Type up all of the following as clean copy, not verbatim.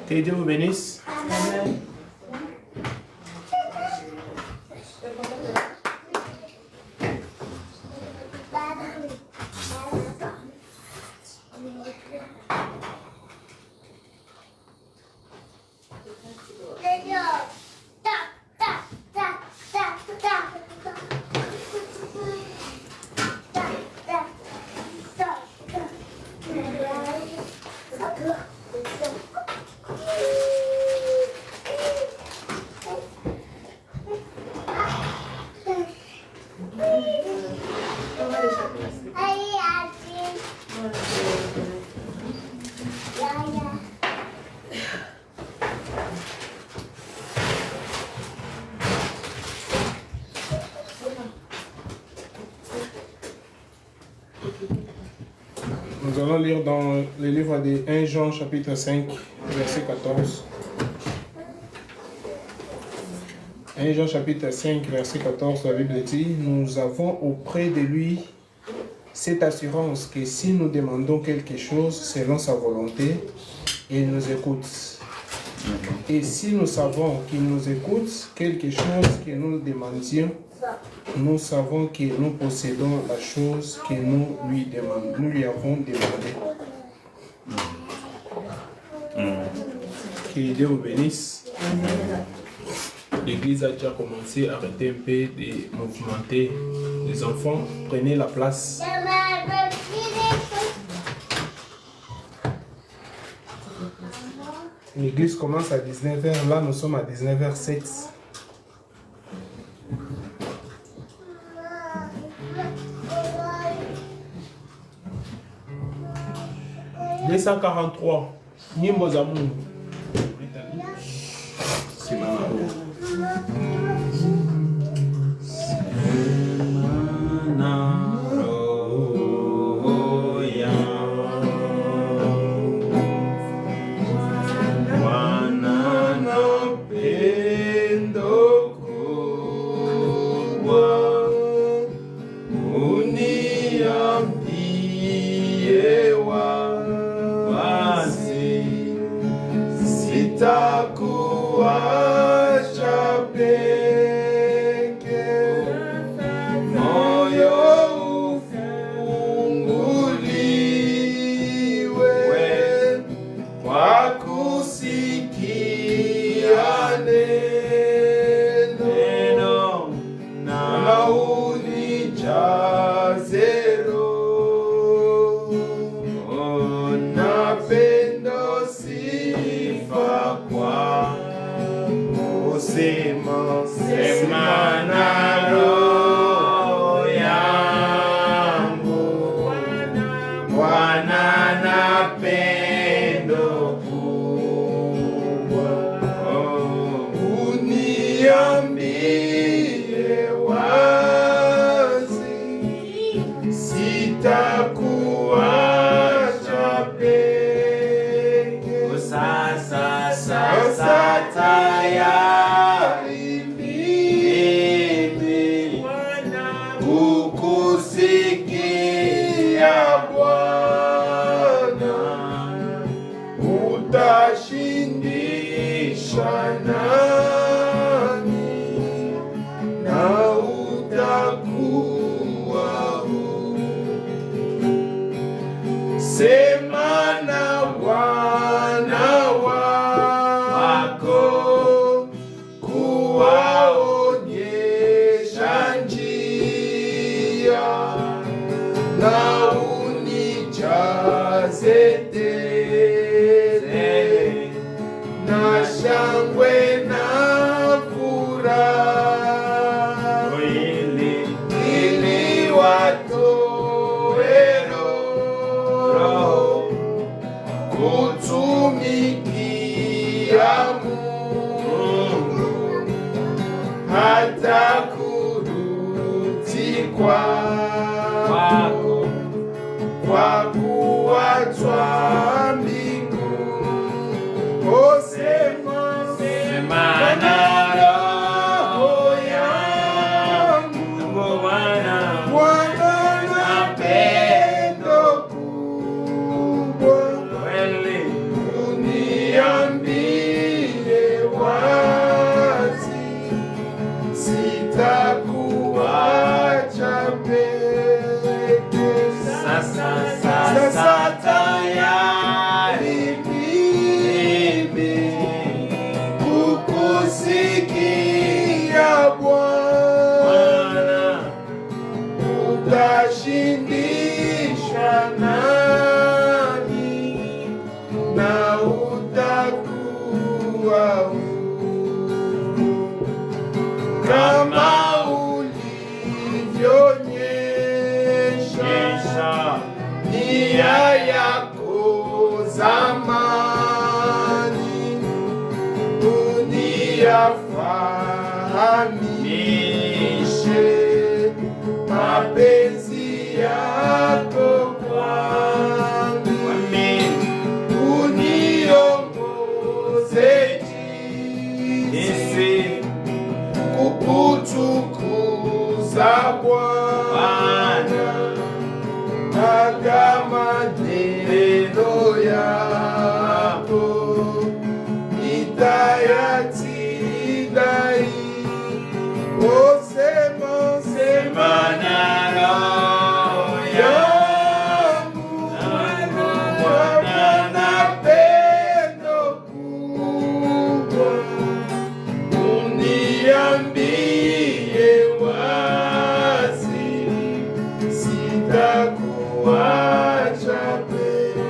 Que Dieu vous bénisse. Amen. Nous allons lire dans le livre de 1 Jean chapitre 5, verset 14. 1 Jean chapitre 5, verset 14, la Bible dit, « Nous avons auprès de lui cette assurance que si nous demandons quelque chose selon sa volonté, il nous écoute. Et si nous savons qu'il nous écoute, quelque chose que nous demandions, nous savons que nous possédons la chose que nous lui avons demandé. » Que Dieu vous bénisse. L'église a déjà commencé à arrêter un peu de mouvementer. Les enfants, prenez la place. L'église commence à 19h, là nous sommes à 19h07. « 243, Nyimbo za Mungu. kwako, kwa kuachwa mbingu. Sema na roho yangu, Bwana na pendo kubwa, uniambie wazi, sitakuacha peke. Sasa tayari mimi kukusikia Bwana, utashindisha nami na utakuwa huru, kama ulivyoonyesha nia yako zamani, uniyafahamishe mapenzi yako kwangu, uniongoze jinsi kukutukuza Bwana, na kama neno yako nitayatii daima. Sema na roho yangu, Bwana na pendo kubwa, uniambie wazi, sitakuacha peke.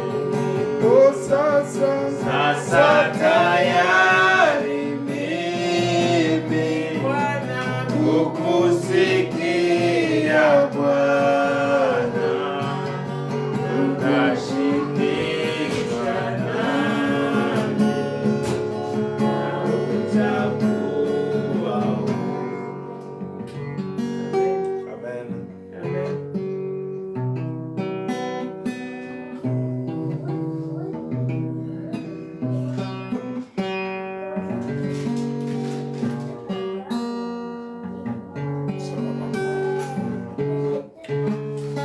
Sasa tayari mimi kukusikia Bwana, utashindisha nami na utakuwa huru. Amen. Amen.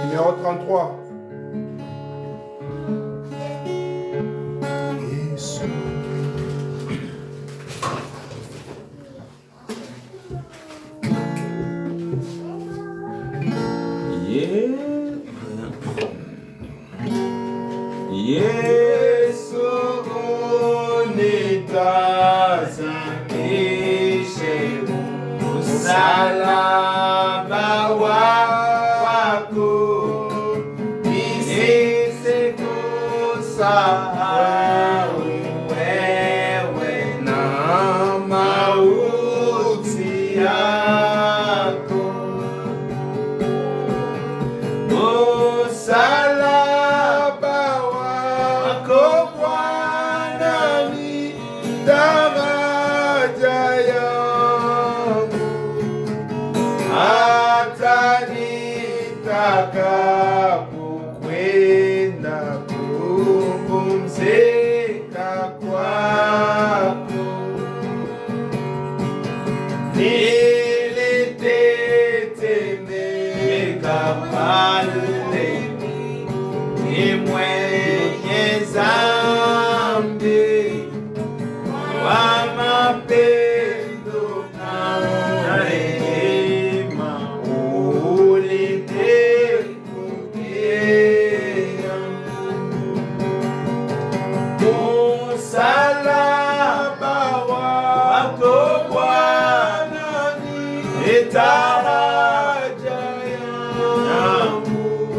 Numéro 33. Yesu unitazamishe msalaba wako, nisikusahau wewe na mauti yako. Msalaba wako Bwana ni daraja yangu, hata nitakapokwenda kupumzika kwako. Nilitetemeka pale ni mwenye dhambi, wa mapendo na rehema ulinipokea. Msalaba wako Bwana ni daraja yangu,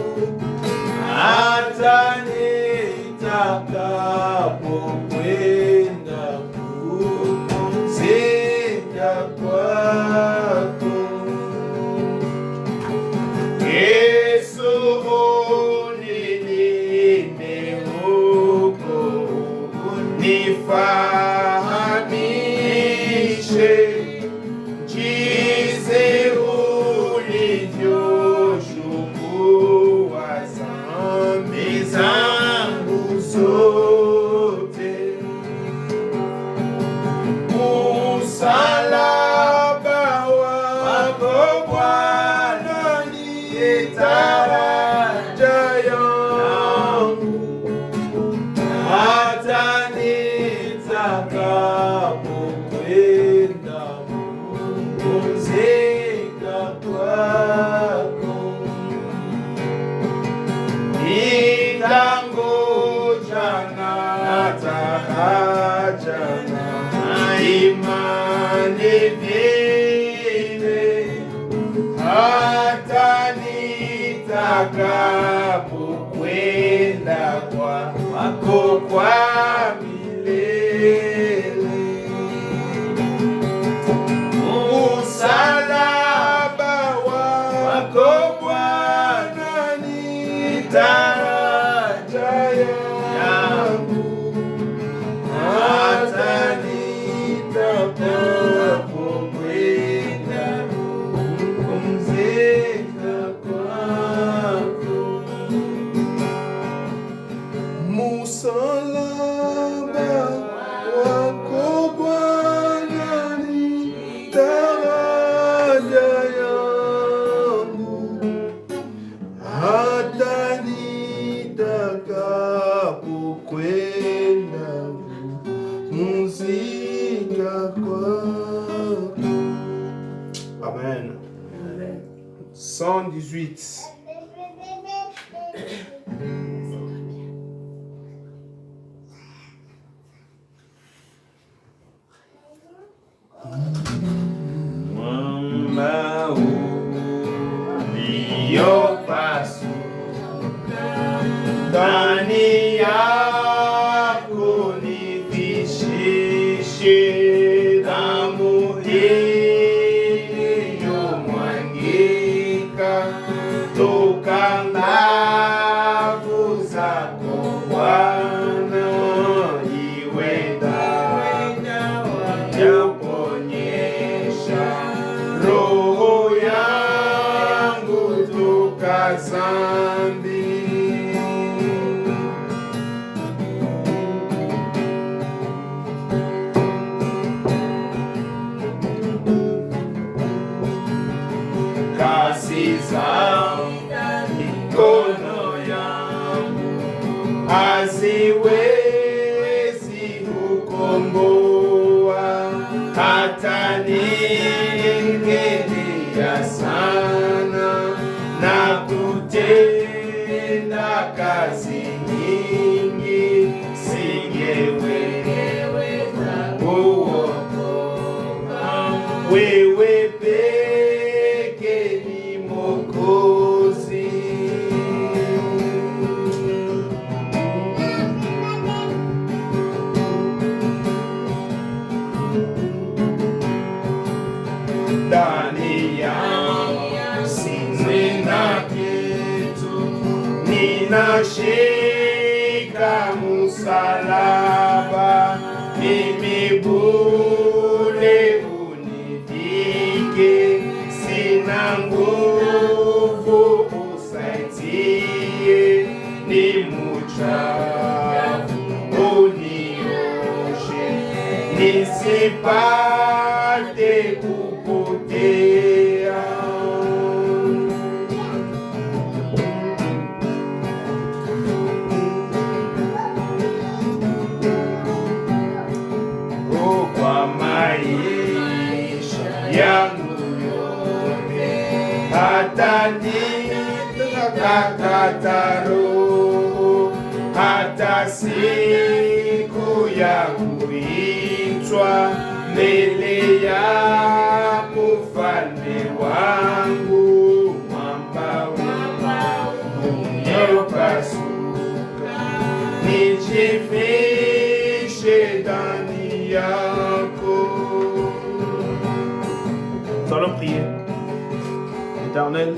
Takapokwenda kwako kwa milele. Msalaba wako Bwana ni daraja yangu, hata nitakapokwenda kupumzika kwako. Msalaba wako Bwana ni daraja yangu, hata nitakapokwenda kupumzika kwako. Amen. 118. Mwamba uliopasuka ndani yako nifishishe, damu iliyomwagika toka mbavu zako Bwana, iwe dawa ya kuponyesha roho yangu toka dhambi. Kazi za mikono yangu haziwezi kukomboa, hata ningelia sana na kutenda kazi nyingi, singeweza kuokoka. Wewe peke ni Mwokozi. Ndani yangu sina kitu, ninashika msalaba, mimi bure univike, sina nguvu usaidie, ni mchafu unioshe, nisipate kupotea. Kwa maisha yangu yote, hata nitakata roho, hata siku ya kuitwa mbele ya Mfalme wangu, mwamba uliopasuka, nijifishe ndani yako. Nous allons prier. Éternel,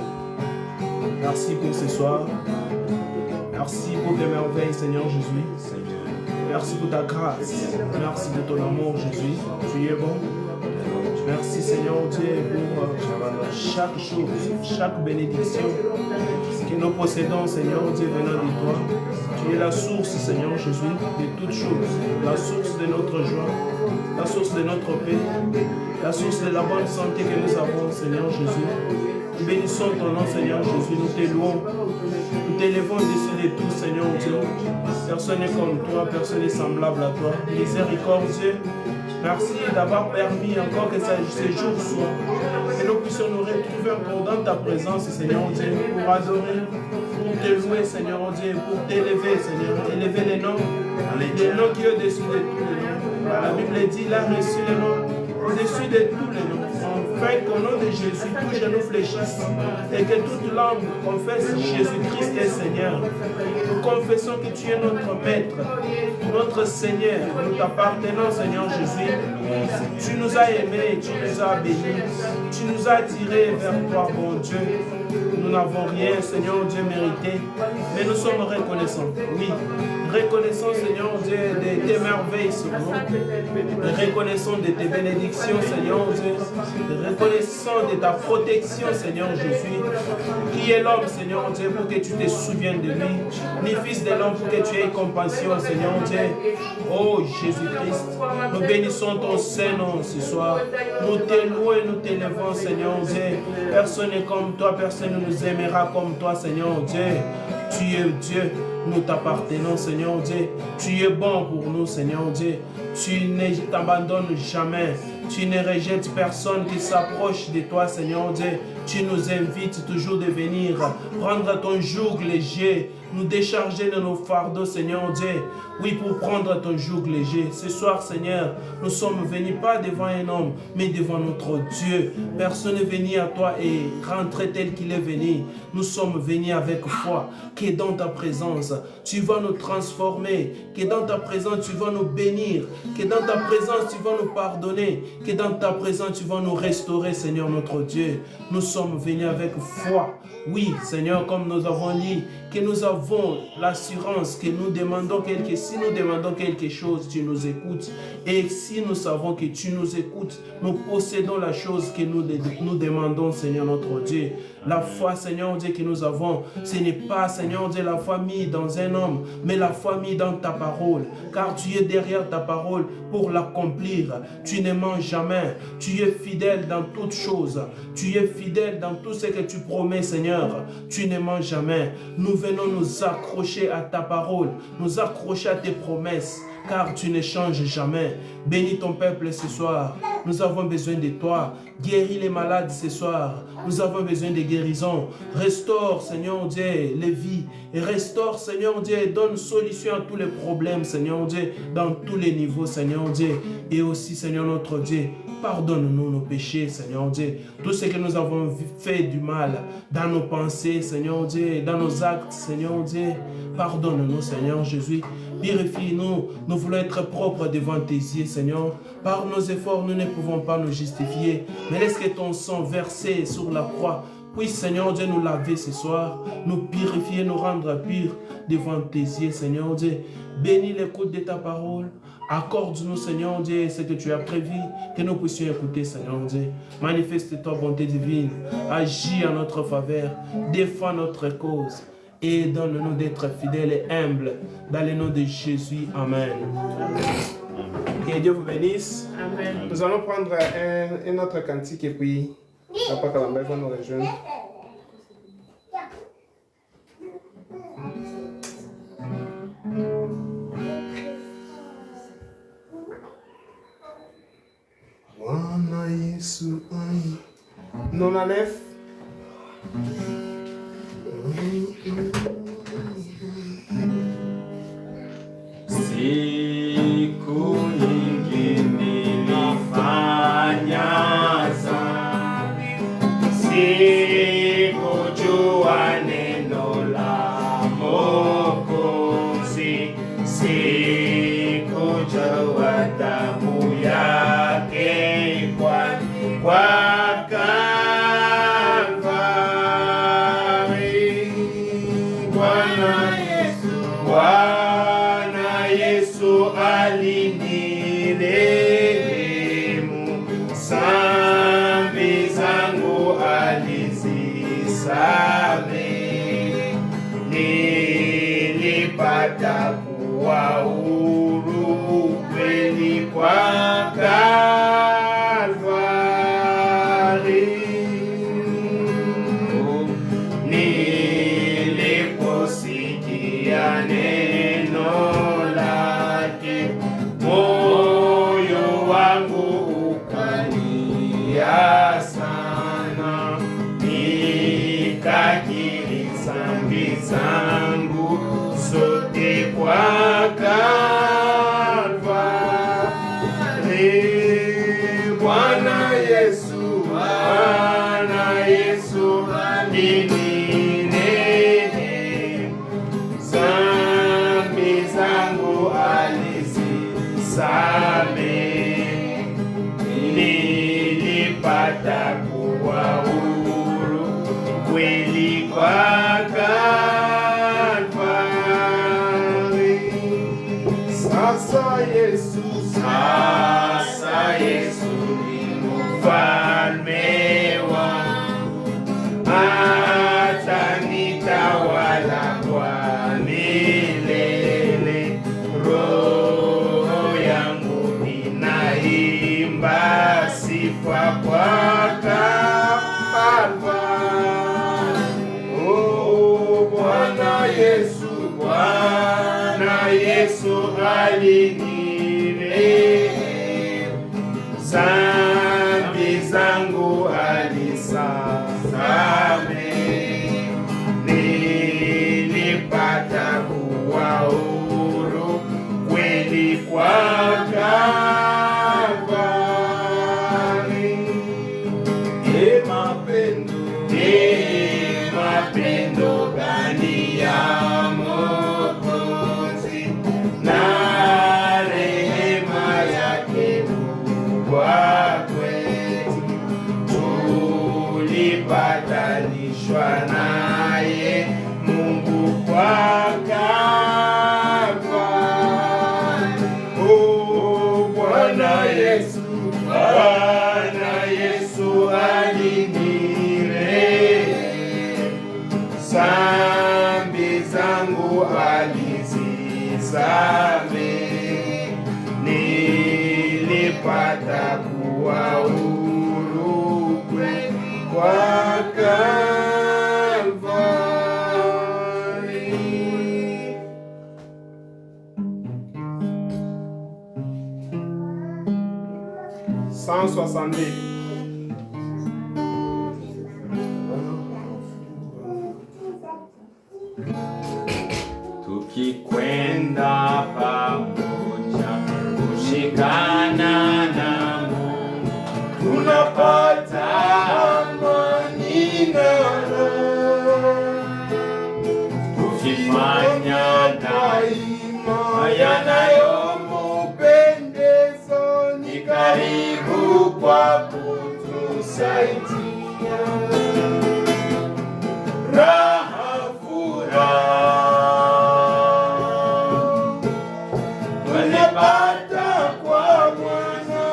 merci pour ce soir. Merci pour tes merveilles, Seigneur Jésus. Merci pour ta grâce. Merci de ton amour, Jésus. Tu es bon. Merci, Seigneur Dieu, pour chaque chose, chaque bénédiction que nous possédons, Seigneur Dieu, venant de toi. Tu es la source, Seigneur Jésus, de toutes choses. La source de notre joie, la source de notre paix, la source de la bonne santé que nous avons, Seigneur Jésus. Nous bénissons ton nom, Seigneur Jésus. Nous t'élouons. Nous t'élevons au-dessus de tout, Seigneur Dieu. Personne n'est comme toi, personne n'est semblable à toi. Miséricordieux, merci d'avoir permis encore que ce jour soit. Que nous puissions nous retrouver encore dans ta présence, Seigneur Dieu, pour adorer, pour te louer, Seigneur Dieu, pour t'élever, Seigneur. Élever les noms qui est au-dessus de tous les noms. La Bible dit, il a reçu les noms au-dessus de tous les noms. afin qu'au nom de Jésus, tout genou fléchisse et que toute langue confesse Jésus-Christ est Seigneur. Nous confessons que tu es notre Maître, notre Seigneur. Nous t'appartenons, Seigneur Jésus. Tu nous as aimés, tu nous as bénis, tu nous as attirés vers toi, mon Dieu. Nous n'avons rien, Seigneur Dieu, mérité, mais nous sommes reconnaissants. Oui, reconnaissons, Seigneur Dieu, de tes merveilles sur nous. Reconnaissons de tes bénédictions, Seigneur Dieu. Reconnaissons de ta protection, Seigneur Jésus. Qui est l'homme, Seigneur Dieu, pour que tu te souviennes de lui, ni fils de l'homme pour que tu aies compassion, Seigneur Dieu. Oh Jésus-Christ, nous bénissons ton Saint-Nom ce soir. Nous t'élouons et nous t'élevons, Seigneur Dieu. Personne n'est comme toi, personne ne nous aimera comme toi, Seigneur Dieu. Tu es Dieu, nous t'appartenons, Seigneur Dieu. Tu es bon pour nous, Seigneur Dieu. Tu ne t'abandonnes jamais. Tu ne rejettes personne qui s'approche de toi, Seigneur Dieu. Tu nous invites toujours de venir prendre ton joug léger, nous décharger de nos fardeaux, Seigneur Dieu. Oui, pour prendre ton joug léger. Ce soir, Seigneur, nous sommes venus pas devant un homme, mais devant notre Dieu. Personne n'est venu à toi et rentré tel qu'il est venu. Nous sommes venus avec foi, que dans ta présence, tu vas nous transformer, que dans ta présence, tu vas nous bénir, que dans ta présence, tu vas nous pardonner, que dans ta présence, tu vas nous restaurer, Seigneur notre Dieu. Nous sommes venus avec foi. Oui, Seigneur, comme nous avons dit, que nous avons l'assurance que nous demandons si nous demandons quelque chose, tu nous écoutes. Et si nous savons que tu nous écoutes, nous possédons la chose que nous demandons, Seigneur notre Dieu. La foi, Seigneur Dieu, que nous avons, ce n'est pas, Seigneur Dieu, la foi mise dans un homme, mais la foi mise dans ta parole. Car tu es derrière ta parole pour l'accomplir. Tu ne mens jamais. Tu es fidèle dans toutes choses. Tu es fidèle dans tout ce que tu promets, Seigneur. Tu ne mens jamais. Nous venons nous accrocher à ta parole, nous accrocher à tes promesses, car tu ne changes jamais. Bénis ton peuple ce soir. Nous avons besoin de toi. Guéris les malades ce soir. Nous avons besoin de guérison. Restaure, Seigneur Dieu, les vies. Et restaure, Seigneur Dieu, et donne solution à tous les problèmes, Seigneur Dieu, dans tous les niveaux, Seigneur Dieu. Et aussi, Seigneur notre Dieu, pardonne-nous nos péchés, Seigneur Dieu. Tout ce que nous avons fait du mal dans nos pensées, Seigneur Dieu, dans nos actes, Seigneur Dieu. Pardonne-nous, Seigneur Jésus. Purifie-nous. Nous voulons être propres devant tes yeux, Seigneur. Par nos efforts, nous ne pouvons pas nous justifier. Mais laisse que ton sang versé sur la croix puisse, Seigneur Dieu, nous laver ce soir, nous purifier, nous rendre purs devant tes yeux, Seigneur Dieu. Bénis l'écoute de ta parole. Accorde-nous, Seigneur Dieu, ce que tu as prévu, que nous puissions écouter, Seigneur Dieu. Manifeste ta bonté divine. Agis en notre faveur. Défends notre cause. Et donne-nous d'être fidèles et humbles. Dans le nom de Jésus. Amen. Que Dieu vous bénisse. Amen. Nous allons prendre un autre cantique et puis Papa Kalambay va nous rejoindre. Bwana Yesu non alef. Siku nyingi nilifanya dhambi, sikujua neno la Mwokozi, sikujua damu yake kwa Kalvari. Bwana Yesu alinirehemu, dhambi zangu alizisamehe, nilipata kuwa huru kweli kwa Kalvari. Niliposikia neno lake, moyo wangu ukalia sana, nikakiri dhambi zangu zote kwa Kalvari. Bwana Yesu milele, zambi zangu alizisamehe, nilipata kuwa huru kweli kwa Kalvari. Sasa Yesu ni mfalme wangu, atanitawala kwa milele. Roho yangu inaimba sifa kwa Kalvari. Oh, Bwana Yesu alinirehemu, zambi zangu alisamehe, nilipata kuwa huru kweli kwa Kalvari. Mapendo gani ya Mwokozi, na rehema yake kubwa kwetu, tulipatanishwa naye Mungu kwa Kalvari. Oh, Bwana Yesu alinirehemu, zambi zangu alizisamehe, nilipata kuwa huru kweli kwa Kalvari. 162. Tukikwenda pamoja kushikana na Mungu, tunapata amani na Roho. Tukifanya daima yanayomupendeza, ni karibu kwa kutusaidia. Raha, furaha tunapata kwa Bwana,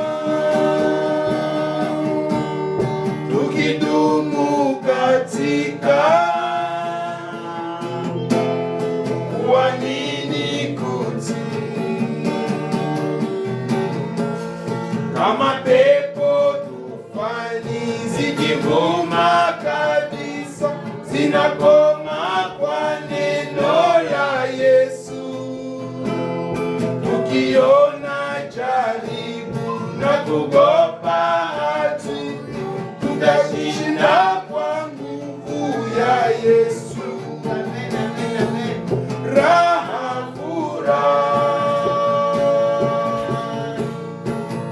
tukidumu katika kuamini kutii. Kama pepo tufani zikivuma kabisa, zinakoma kwa neno la Yesu. Tukiona jaribu na kugopa hatu, tutashinda kwa nguvu ya Yesu. Raha, furaha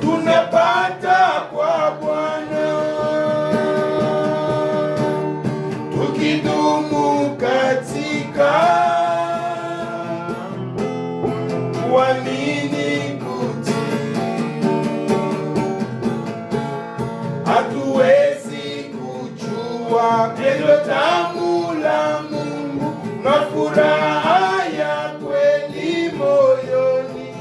tunapata kwa Bwana, tukidumu katika kuamini kutii. Hatuwezi kujua pendo tamu la Mungu na furaha ya kweli moyoni,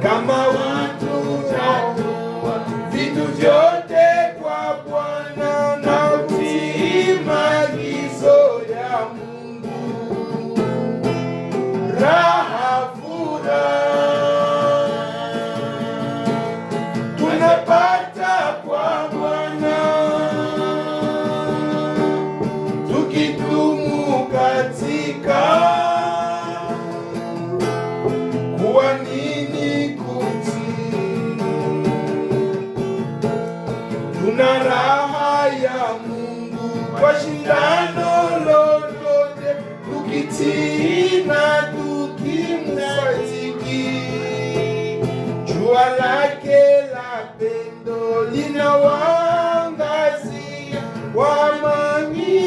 kama watu tatoa vitu vyote kwa Bwana na kutii maagizo ya Mungu. Raha, furaha tunapata kwa Bwana, tukidumu katika kuamini kutii. Tuna raha ya Mungu kwa shindano lolote, tukitii na tukimsadiki. Jua lake la pendo linawaangazia waamini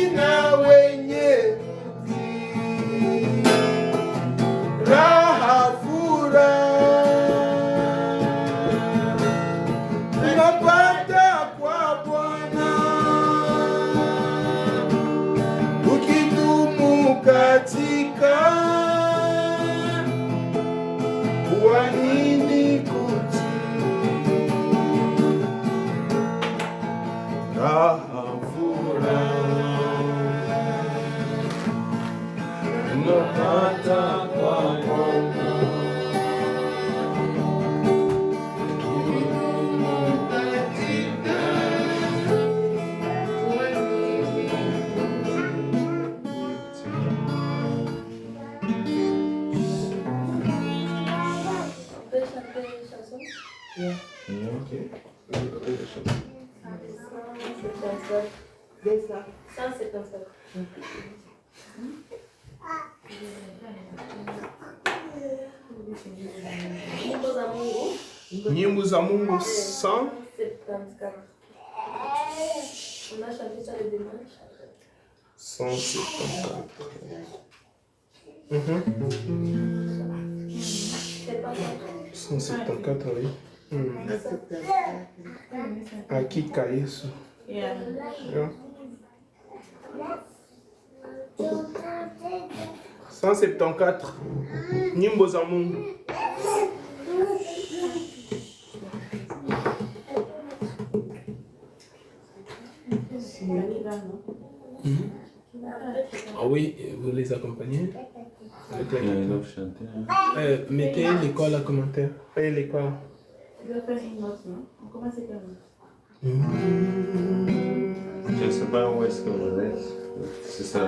Nyimbo za Mungu 174. On a chanté ça le dimanche. 174. C'est pas ça. 174, oui. Hakika Yesu. Yeah. Yeah. 174. Nyimbo za Mungu. Ah oui, vous les accompagnez avec la mettez l'école à commentaire. Faites l'école. Je vais faire une note, non? On commence comment? Je ne sais pas où est-ce que vous êtes. C'est ça.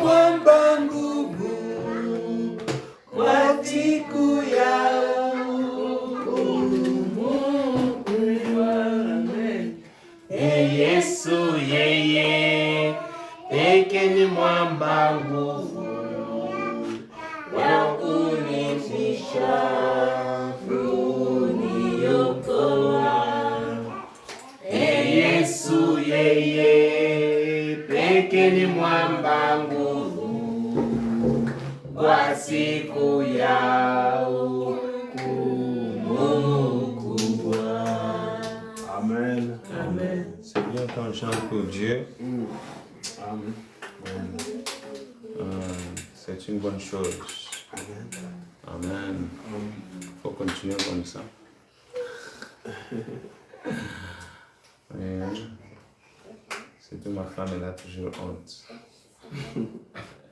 Mwamba nguvu kwa siku ya kwa siku ya hukumu kubwa. Amen. Amen. C'est bien quand on chante pour Dieu. Amen. C'est une bonne chose. Amen. Il faut continuer comme ça. C'est que ma femme, elle a toujours honte.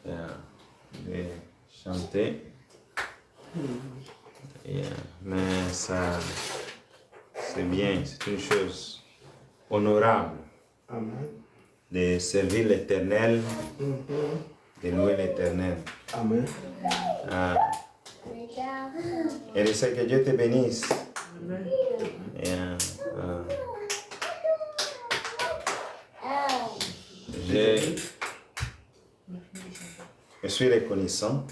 De chanter. Mais ça, c'est bien, c'est une chose honorable. Amen. De servir l'Éternel, de louer l'Éternel. Amen. Et je sais que Dieu te bénisse. Amen. Je suis reconnaissant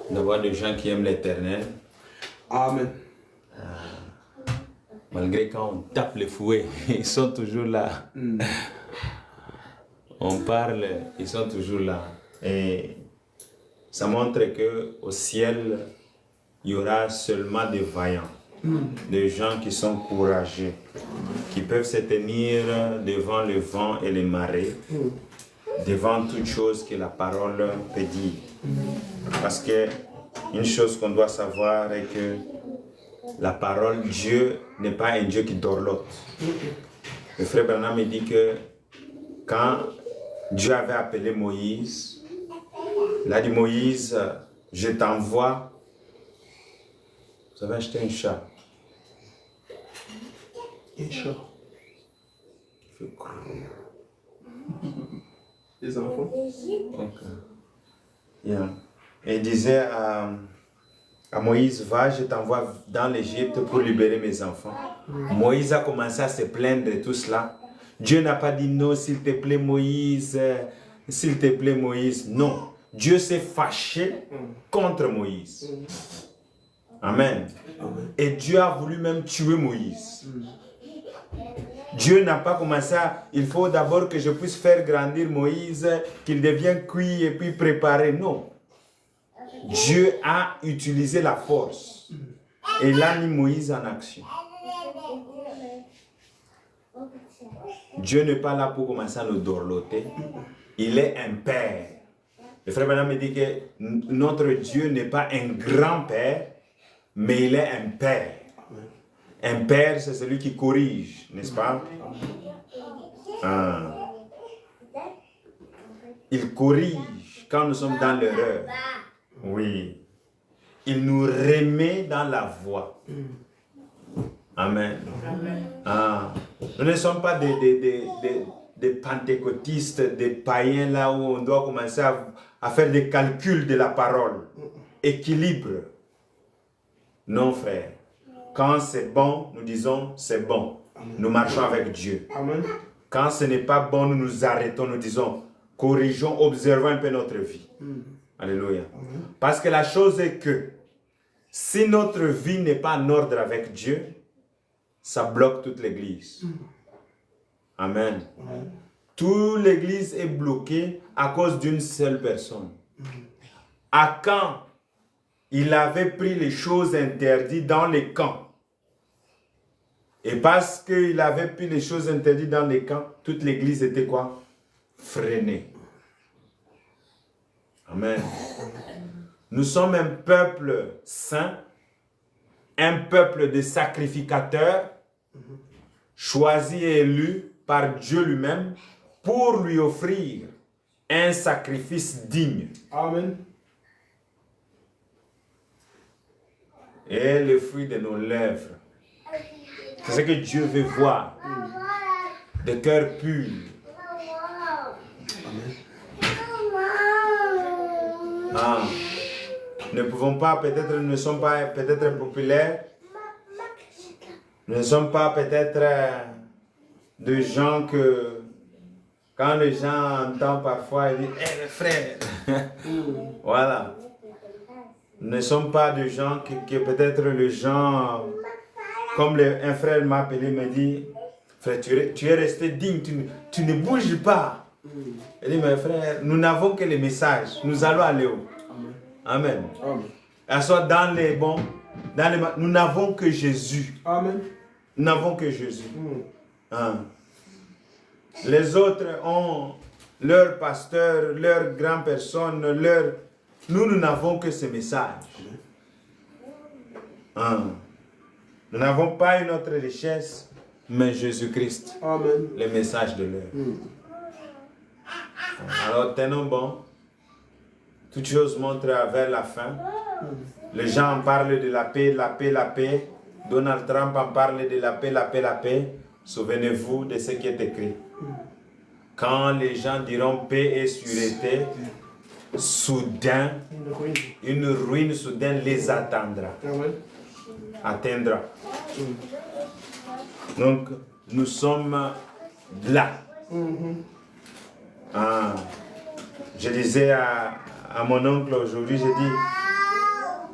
d'avoir des gens qui aiment l'Éternel. Amen. Malgré quand on tape les fouets, ils sont toujours là. On parle, ils sont toujours là. Et ça montre qu'au ciel, il y aura seulement des vaillants, des gens qui sont courageux, qui peuvent se tenir devant le vent et les marées, devant toute chose que la parole peut dire. Parce que une chose qu'on doit savoir est que la parole, Dieu n'est pas un Dieu qui dorlote. Le frère Branham me dit que quand Dieu avait appelé Moïse, il a dit Moïse, je t'envoie. Vous avez acheté un chat. Un chat. Les enfants. Okay. Yeah. Et il disait à Moïse, va, je t'envoie dans l'Égypte pour libérer mes enfants. Moïse a commencé à se plaindre de tout cela. Dieu n'a pas dit non, s'il te plaît Moïse, s'il te plaît Moïse. Non, Dieu s'est fâché contre Moïse. Amen. Et Dieu a voulu même tuer Moïse. Dieu n'a pas commencé à... Il faut d'abord que je puisse faire grandir Moïse, qu'il devienne cuit et puis préparé. Non. Dieu a utilisé la force. Et il a mis Moïse en action. Dieu n'est pas là pour commencer à nous dorloter. Il est un père. Le frère Branham me dit que notre Dieu n'est pas un grand-père, mais il est un père. Un père, c'est celui qui corrige, n'est-ce pas? Il corrige quand nous sommes dans l'erreur. Oui. Il nous remet dans la voie. Amen. Nous ne sommes pas des pentecôtistes, des païens là où on doit commencer à faire des calculs de la parole. Équilibre. Non, frère. Quand c'est bon, nous disons c'est bon. Amen. Nous marchons avec Dieu. Amen. Quand ce n'est pas bon, nous nous arrêtons, nous disons corrigeons, observons un peu notre vie. Alléluia. Amen. Parce que la chose est que si notre vie n'est pas en ordre avec Dieu, ça bloque toute l'église. Amen. Amen. Toute l'église est bloquée à cause d'une seule personne. À quand il avait pris les choses interdites dans les camps. Et parce qu'il avait pris les choses interdites dans les camps, toute l'église était quoi? Freinée. Amen. Nous sommes un peuple saint, un peuple de sacrificateurs, choisi et élu par Dieu lui-même pour lui offrir un sacrifice digne. Amen. Et le fruit de nos lèvres. C'est ce que Dieu veut voir. Des cœurs purs. Nous ne pouvons pas, peut-être, nous ne sommes pas peut-être populaires. Nous ne sommes pas peut-être de gens que, quand les gens entendent parfois, ils disent « Hé, frère !» Voilà. Nous ne sommes pas de gens que peut-être les gens, comme un frère m'a appelé, me dit, frère, tu es resté digne, tu ne bouges pas. Il dit, mes frères, nous n'avons que les messages. Nous allons aller où? Amen. Soit dans les bons, nous n'avons que Jésus. Amen. Nous n'avons que Jésus. Les autres ont leur pasteur, leur grande personne, Nous n'avons que ce message. Nous n'avons pas une autre richesse, mais Jésus-Christ. Amen. Le message de l'heure. Alors tenons bon. Toutes choses montrent vers la fin. Les gens parlent de la paix, la paix, la paix. Donald Trump en parle de la paix, la paix, la paix. Souvenez-vous de ce qui est écrit. Quand les gens diront paix et sûreté, soudain, une ruine soudaine les attendra. Atteindra. Donc, nous sommes là. Je disais à mon oncle aujourd'hui, j'ai dit,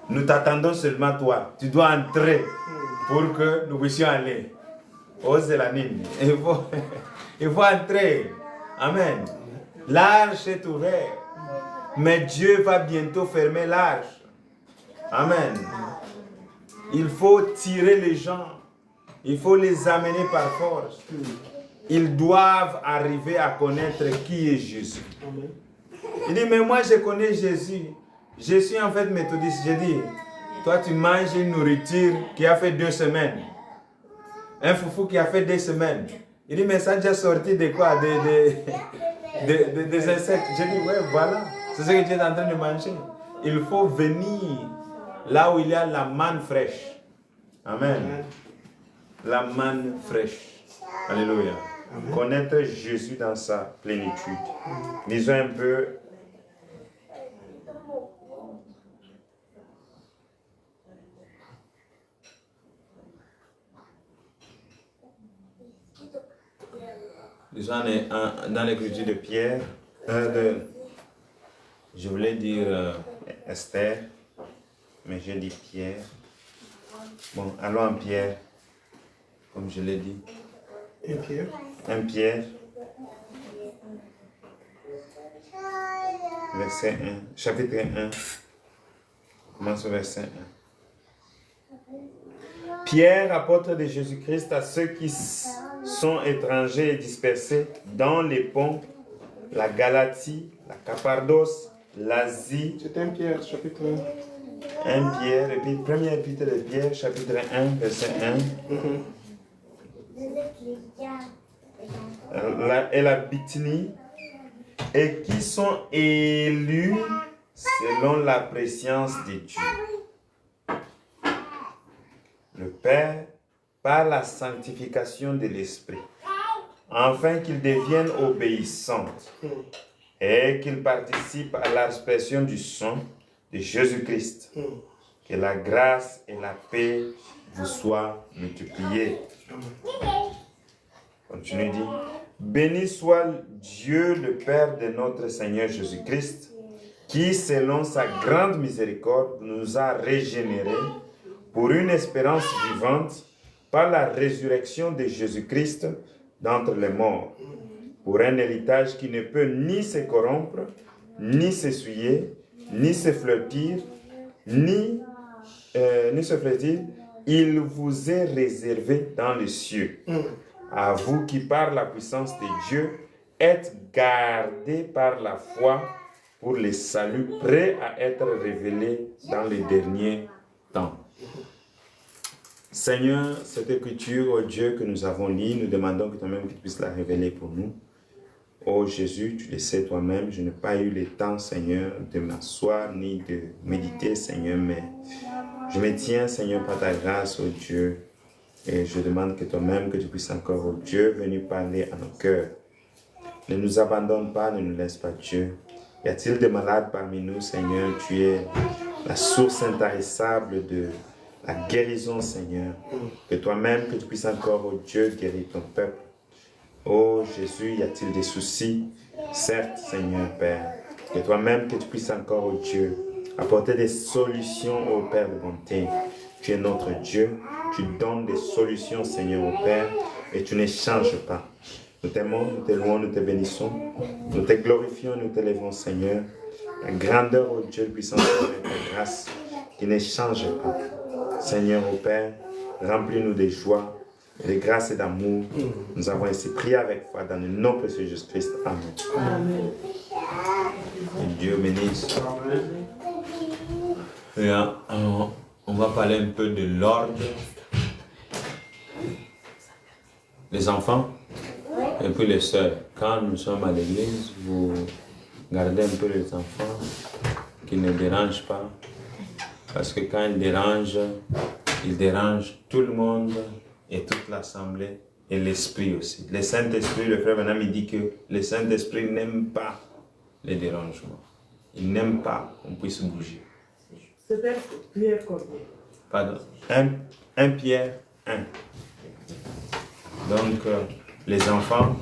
nous t'attendons seulement toi. Tu dois entrer pour que nous puissions aller. Ose la ligne. Il faut entrer. Amen. L'arche est ouverte. Mais Dieu va bientôt fermer l'arche. Amen. Il faut tirer les gens. Il faut les amener par force. Ils doivent arriver à connaître qui est Jésus. Il dit, mais moi je connais Jésus. Je suis en fait méthodiste. Je dis, toi tu manges une nourriture qui a fait 2 semaines. Un foufou qui a fait 2 semaines. Il dit, mais ça a déjà sorti de quoi? Des insectes. Je dis, ouais, voilà. C'est ce que tu es en train de manger. Il faut venir là où il y a la manne fraîche. Amen. La manne fraîche. Alléluia. Amen. Connaître Jésus dans sa plénitude. Lisons un peu. Lisons dans l'écriture de Pierre. Je voulais dire Esther, mais j'ai dit Pierre. Bon, allons en Pierre, comme je l'ai dit. 1 Pierre. 1 Pierre, verset 1, chapitre 1, commence au verset 1. Pierre, apôtre de Jésus-Christ, à ceux qui sont étrangers et dispersés dans les ponts, la Galatie, la Cappadoce, l'Asie. C'est 1 Pierre, chapitre 1. 1 Pierre, et puis premier épître de Pierre, chapitre 1, verset 1. Et la Bithynie, et qui sont élus selon la préscience de Dieu. Le Père, par la sanctification de l'Esprit, afin qu'ils deviennent obéissants et qu'ils participent à l'expression du sang de Jésus-Christ. Que la grâce et la paix vous soient multipliées. Continue, dit, béni soit Dieu le Père de notre Seigneur Jésus-Christ, qui selon sa grande miséricorde nous a régénérés pour une espérance vivante par la résurrection de Jésus-Christ d'entre les morts, pour un héritage qui ne peut ni se corrompre, ni s'essuyer, ni se flottir, il vous est réservé dans les cieux. À vous qui, par la puissance de Dieu, êtes gardés par la foi pour le salut prêt à être révélé dans les derniers temps. Seigneur, cette écriture, oh Dieu, que nous avons lue, nous demandons que toi-même tu puisses la révéler pour nous. Oh Jésus, tu le sais toi-même, je n'ai pas eu le temps, Seigneur, de m'asseoir ni de méditer, Seigneur, mais je me tiens, Seigneur, par ta grâce, oh Dieu, et je demande que toi-même, que tu puisses encore, oh Dieu, venir parler à nos cœurs. Ne nous abandonne pas, ne nous laisse pas, Dieu. Y a-t-il des malades parmi nous, Seigneur? Tu es la source intarissable de la guérison, Seigneur. Que toi-même, que tu puisses encore, oh Dieu, guérir ton peuple. Oh Jésus, y a-t-il des soucis? Certes, Seigneur Père. Que toi-même, que tu puisses encore, oh Dieu, apporter des solutions, oh Père de bonté. Tu es notre Dieu. Tu donnes des solutions, Seigneur, au Père, et tu ne changes pas. Nous t'aimons, nous te louons, nous te bénissons. Nous te glorifions, nous t'élevons, Seigneur. La grandeur, ô Dieu puissant, Seigneur, ta grâce qui ne change pas. Seigneur, ô Père, remplis-nous de joie, de grâce et d'amour. Nous avons ainsi prié avec foi dans le nom précieux de Jésus-Christ. Amen. Amen. Que Dieu bénisse. Et, on va parler un peu de l'ordre des enfants et puis les sœurs. Quand nous sommes à l'église, vous gardez un peu les enfants qui ne dérangent pas. Parce que quand ils dérangent tout le monde et toute l'assemblée et l'esprit aussi. Le Saint-Esprit, le frère Benham, il dit que le Saint-Esprit n'aime pas les dérangements. Il n'aime pas qu'on puisse bouger. C'était Pierre combien? Pardon. 1 Pierre 1. Donc, les enfants,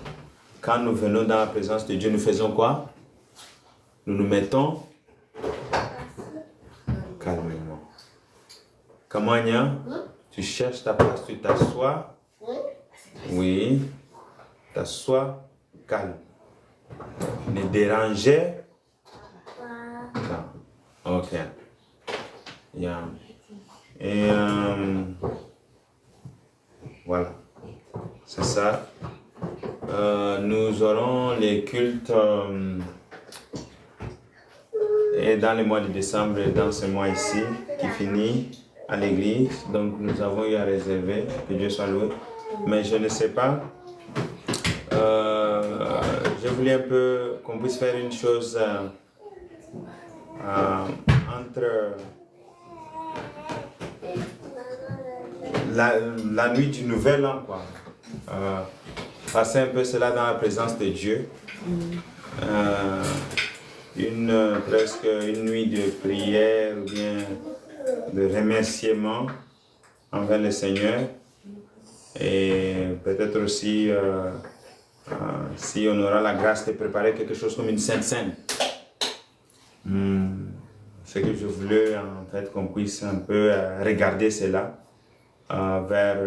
quand nous venons dans la présence de Dieu, nous faisons quoi? Nous nous mettons calmement. Comment, Nia? Tu cherches ta place, tu t'assois. Oui. T'assois calme. Ne dérangez pas. Ok. Yeah. Et voilà. C'est ça. Nous aurons les cultes et dans le mois de décembre, dans ce mois ici, qui finit à l'église. Donc nous avons eu à réserver, que Dieu soit loué. Mais je ne sais pas. Je voulais un peu qu'on puisse faire une chose entre la nuit du Nouvel An, quoi. Passer un peu cela dans la présence de Dieu. Presque une nuit de prière ou bien de remerciement envers le Seigneur. Et peut-être aussi, si on aura la grâce de préparer quelque chose comme une Sainte Seine. Ce que je voulais, en fait, qu'on puisse un peu regarder cela vers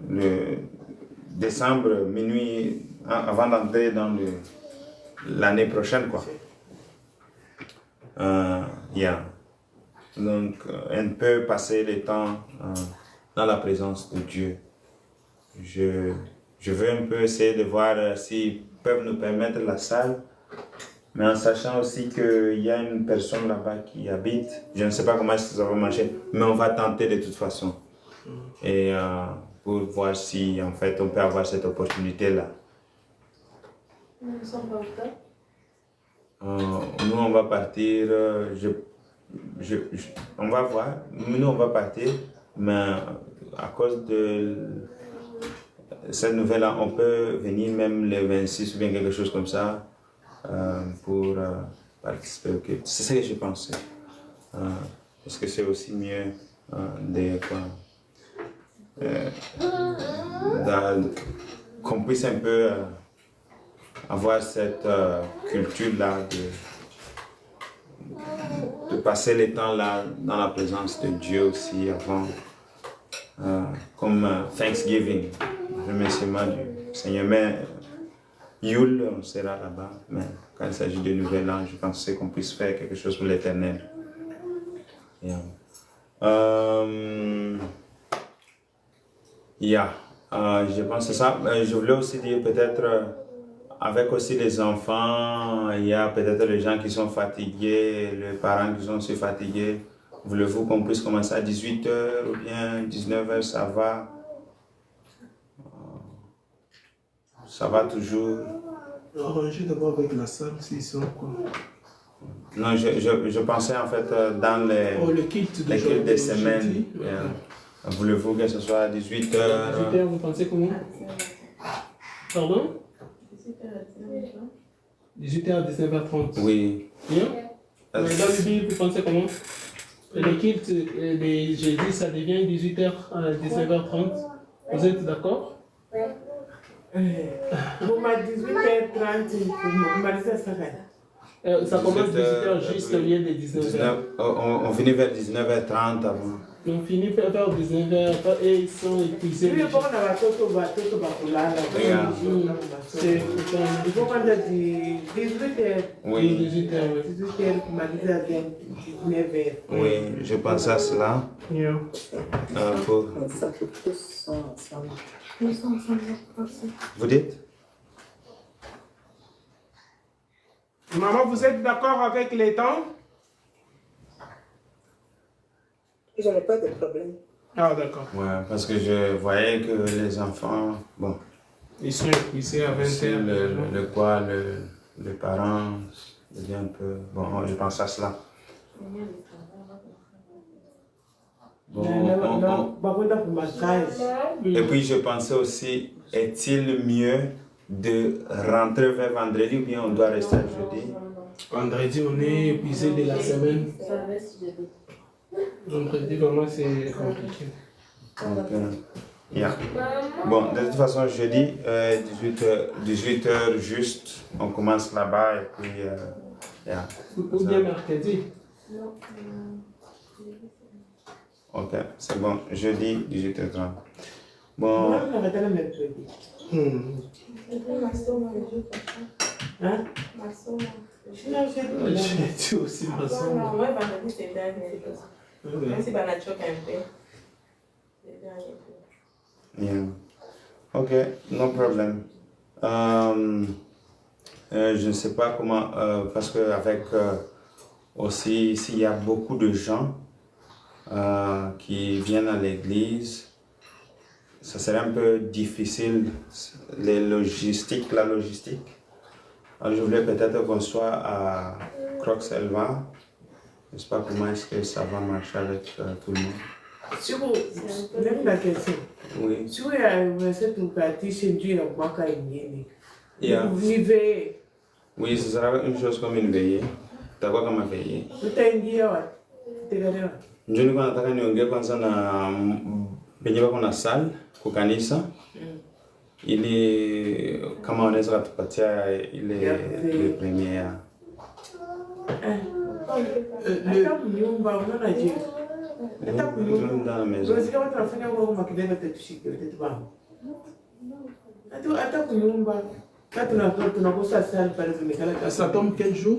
le décembre, minuit, avant d'entrer dans l'année prochaine, quoi. Donc, on peut passer le temps dans la présence de Dieu. Je veux un peu essayer de voir s'ils peuvent nous permettre la salle, mais en sachant aussi qu'il y a une personne là-bas qui habite. Je ne sais pas comment ça va marcher, mais on va tenter de toute façon. Et pour voir si, en fait, on peut avoir cette opportunité-là. Nous ne sommes pas au temps. Nous, on va partir, on va voir. Nous, on va partir, mais à cause de cette nouvelle-là, on peut venir même le 26 ou bien quelque chose comme ça pour participer au culte. C'est ce que je pensais. Parce que c'est aussi mieux qu'on puisse un peu avoir cette culture-là de passer le temps là dans la présence de Dieu aussi avant, comme Thanksgiving, remerciement du Seigneur. Mais Yule, on sera là-bas, mais quand il s'agit de Nouvel An, je pensais qu'on puisse faire quelque chose pour l'Éternel. Je pense que c'est ça. Je voulais aussi dire peut-être, avec aussi les enfants, il y a peut-être les gens qui sont fatigués, les parents qui sont aussi fatigués. Voulez-vous qu'on puisse commencer à 18h ou bien 19h, ça va? Ça va toujours? Arrangez d'abord avec la salle s'ils sont quoi. Non, je pensais en fait dans les cultes des semaines. Voulez-vous que ce soit à 18h? 18h, vous pensez comment? Pardon? 18h à 19h30. Oui. Bien? Dans le Bible, vous pensez comment? Les cultes, les jeudis, ça devient 18h à 19h30. Vous êtes d'accord? Vous m'avez 18h30, vous m'avez dit ça. Ça commence 18h juste au lieu de 19h. On finit vers 19h30 avant. On finit vers 19h et ils sont épuisés. Oui, pourquoi on a bateau là. C'est Il faut qu'on ait 18h. Oui, 18h, oui. 18h pour m'arriver à 19h. oui, je pense à cela. Yeah. Pour... Vous dites? Maman, vous êtes d'accord avec les temps? Je n'ai pas de problème. Ah, d'accord. Ouais, parce que je voyais que les enfants, bon, Ils sont épuisés à 20h. le poids, les parents, devient un peu... Bon, je pense à cela. Et puis je pensais aussi, est-il mieux de rentrer vers vendredi ou bien on doit rester à jeudi? Vendredi, on est épuisé de la semaine. Vendredi, vraiment, c'est compliqué. Donc, yeah. Bon, de toute façon, jeudi, 18h juste, on commence là-bas et puis... yeah. Ou bien mercredi. Ok, c'est bon, jeudi, 18h30. Bon, On va arrêter le mercredi. Hein? J'ai dit aussi maçon. Ouais, vendredi, c'est dernier. Même si Banachoc un peu. C'est dernier. yeah. Ok, no problem. Je ne sais pas comment, parce qu'avec aussi, s'il y a beaucoup de gens qui viennent à l'église, ça serait un peu difficile, la logistique. Alors je voulais peut-être qu'on soit à Croix-Elva. Je ne sais pas comment est-ce que ça va marcher avec tout le monde. Si vous, même la question. Oui. Si vous avez cette partie chez Dieu, on va quand même. Yeah. Vous vivez. Oui, ce sera une chose comme une veillée. T'as quoi comme une veillée? Vous avez dit, tu es Je ne connais pas niongee kwanza na penye wako na sal kwa kanisa ili kama wanaweza kutupatia ile premier. hata kunyumba unaona je? Hata kunyumba Dans la maison. unasikia watu wanafanya kwa makelele tetushike tetu bana. Hata kunyumba hata tunakosa sali pale zimekala. Ça tombe quel jour?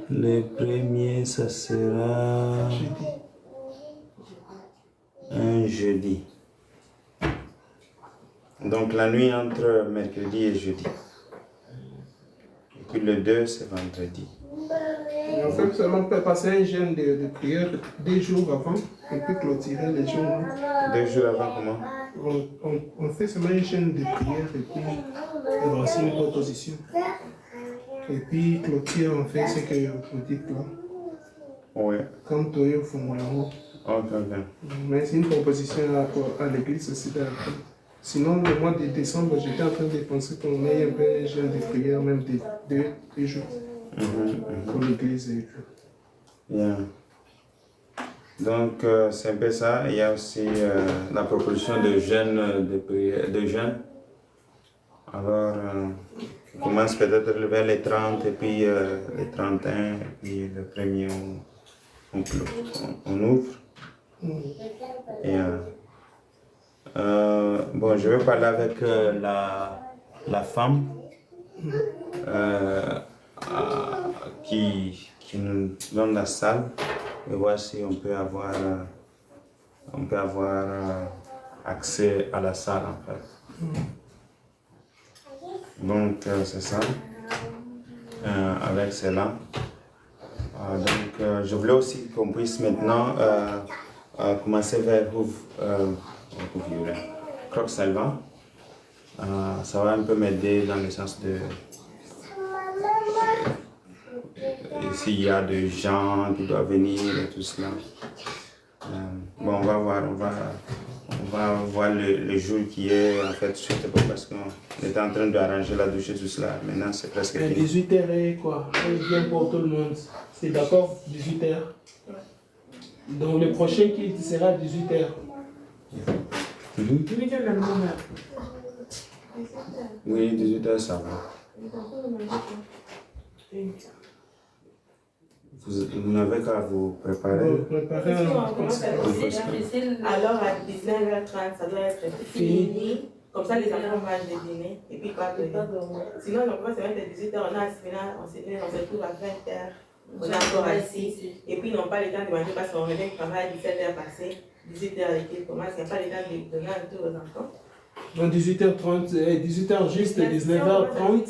Le premier, ça sera un jeudi. Donc la nuit entre mercredi et jeudi. Et puis le 2, c'est vendredi. En fait, seulement on peut passer un jeûne de prière 2 jours avant. On peut clôturer les jours. 2 jours avant comment? On fait seulement un jeûne de prière et puis on va aussi une proposition. Et puis clôture, on fait ce que vous dites là. Oui. Comme toi, au fond, là-haut. Ok. Mais c'est une proposition à l'église aussi d'accord. Sinon, le mois de décembre, j'étais en train de penser qu'on ait un peu un jeûne de prière, même de 2 jours pour l'église. Et tout. Yeah. Donc, c'est un peu ça. Il y a aussi la proposition de jeûne, de jeûne. Alors, on commence peut-être vers les 30 et puis les 31 et puis le premier on ouvre. Et, bon, je vais parler avec la femme qui nous donne la salle et voir si on peut avoir accès à la salle en fait. Donc c'est ça, avec cela. Donc je voulais aussi qu'on puisse maintenant commencer vers Croix-Elva. Ça va un peu m'aider dans le sens de s'il y a des gens qui doivent venir et tout cela. Bon, on va voir le jour qui est en fait suite parce qu'on était en train d'arranger la douche et tout cela. Maintenant c'est presque fini. 18h et quoi? C'est bien pour tout le monde. C'est d'accord, 18h. Donc le prochain qui sera 18h. Oui, 18h ça va. vous n'avez qu'à vous préparer. Vous préparez Si un on commence à dîner, alors à 19h30, ça doit être fini. Comme ça, les enfants mangent le dîner et puis pas de sinon, on commence à mettre à 18h, on a un séminaire, on se retrouve à 20h, on est encore assis. Et puis, ils n'ont pas le temps de manger parce qu'on revient du travail à 17h passé, 18h l'équipe commence, il n'y a pas le temps de donner un tour aux enfants. Donc 18h30, 18h juste, 19h30.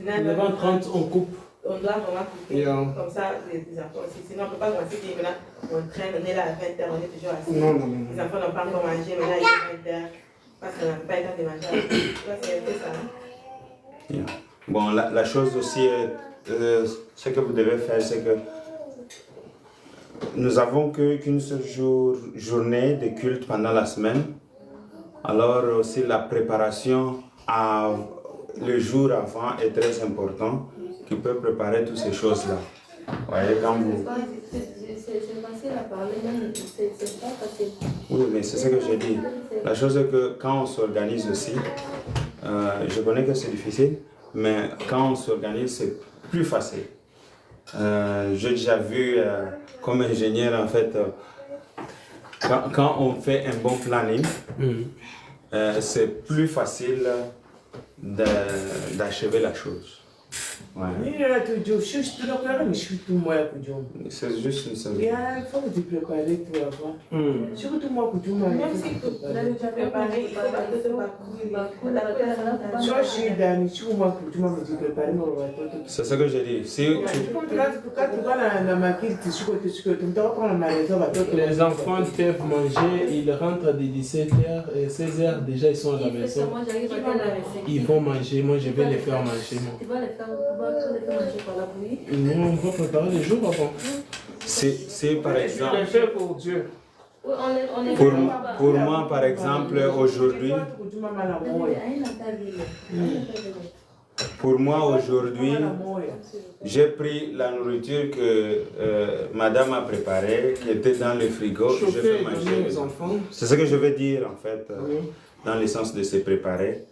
19h30, on coupe. On doit vraiment couper, comme ça, les enfants aussi. Sinon, on ne peut pas commencer dire, maintenant, on traîne, on est là à 20h, on est toujours assis. Non. Les enfants n'ont pas encore mangé, mais là, il est 20h. Parce qu'on n'a pas le temps de manger. C'est ça. Yeah. Bon, la chose aussi, ce que vous devez faire, c'est que nous avons qu'une seule journée de culte pendant la semaine. Alors aussi la préparation le jour avant est très important, qui peut préparer toutes ces choses-là. Voyez, quand vous... C'est facile à parler, mais c'est pas facile. Oui, mais c'est ce que j'ai dit. La chose est que quand on s'organise aussi, je connais que c'est difficile, mais quand on s'organise, c'est plus facile. J'ai déjà vu comme ingénieur, en fait, quand on fait un bon planning, c'est plus facile d'achever la chose. Ouais. C'est juste une seule. Il faut que tu prépares tout avant. Surtout moi, que tu m'as même si vous avez déjà préparé, il faut pas que ce soit soit je suis dans le moi, que tu m'as préparé, c'est ce que j'ai dit. Si Les enfants peuvent manger, ils rentrent de 17h et 16h, déjà ils sont à la maison. Ils vont manger, moi je vais les faire manger. Tu vas les faire manger par la bouillie. Nous, on va préparer les jours avant. c'est par exemple... Je le fais pour Dieu. Oui, on est Pour moi, par exemple, aujourd'hui, j'ai pris la nourriture que madame a préparée, qui était dans le frigo. Je fais manger aux enfants. C'est ce que je veux dire, en fait, dans le sens de se préparer.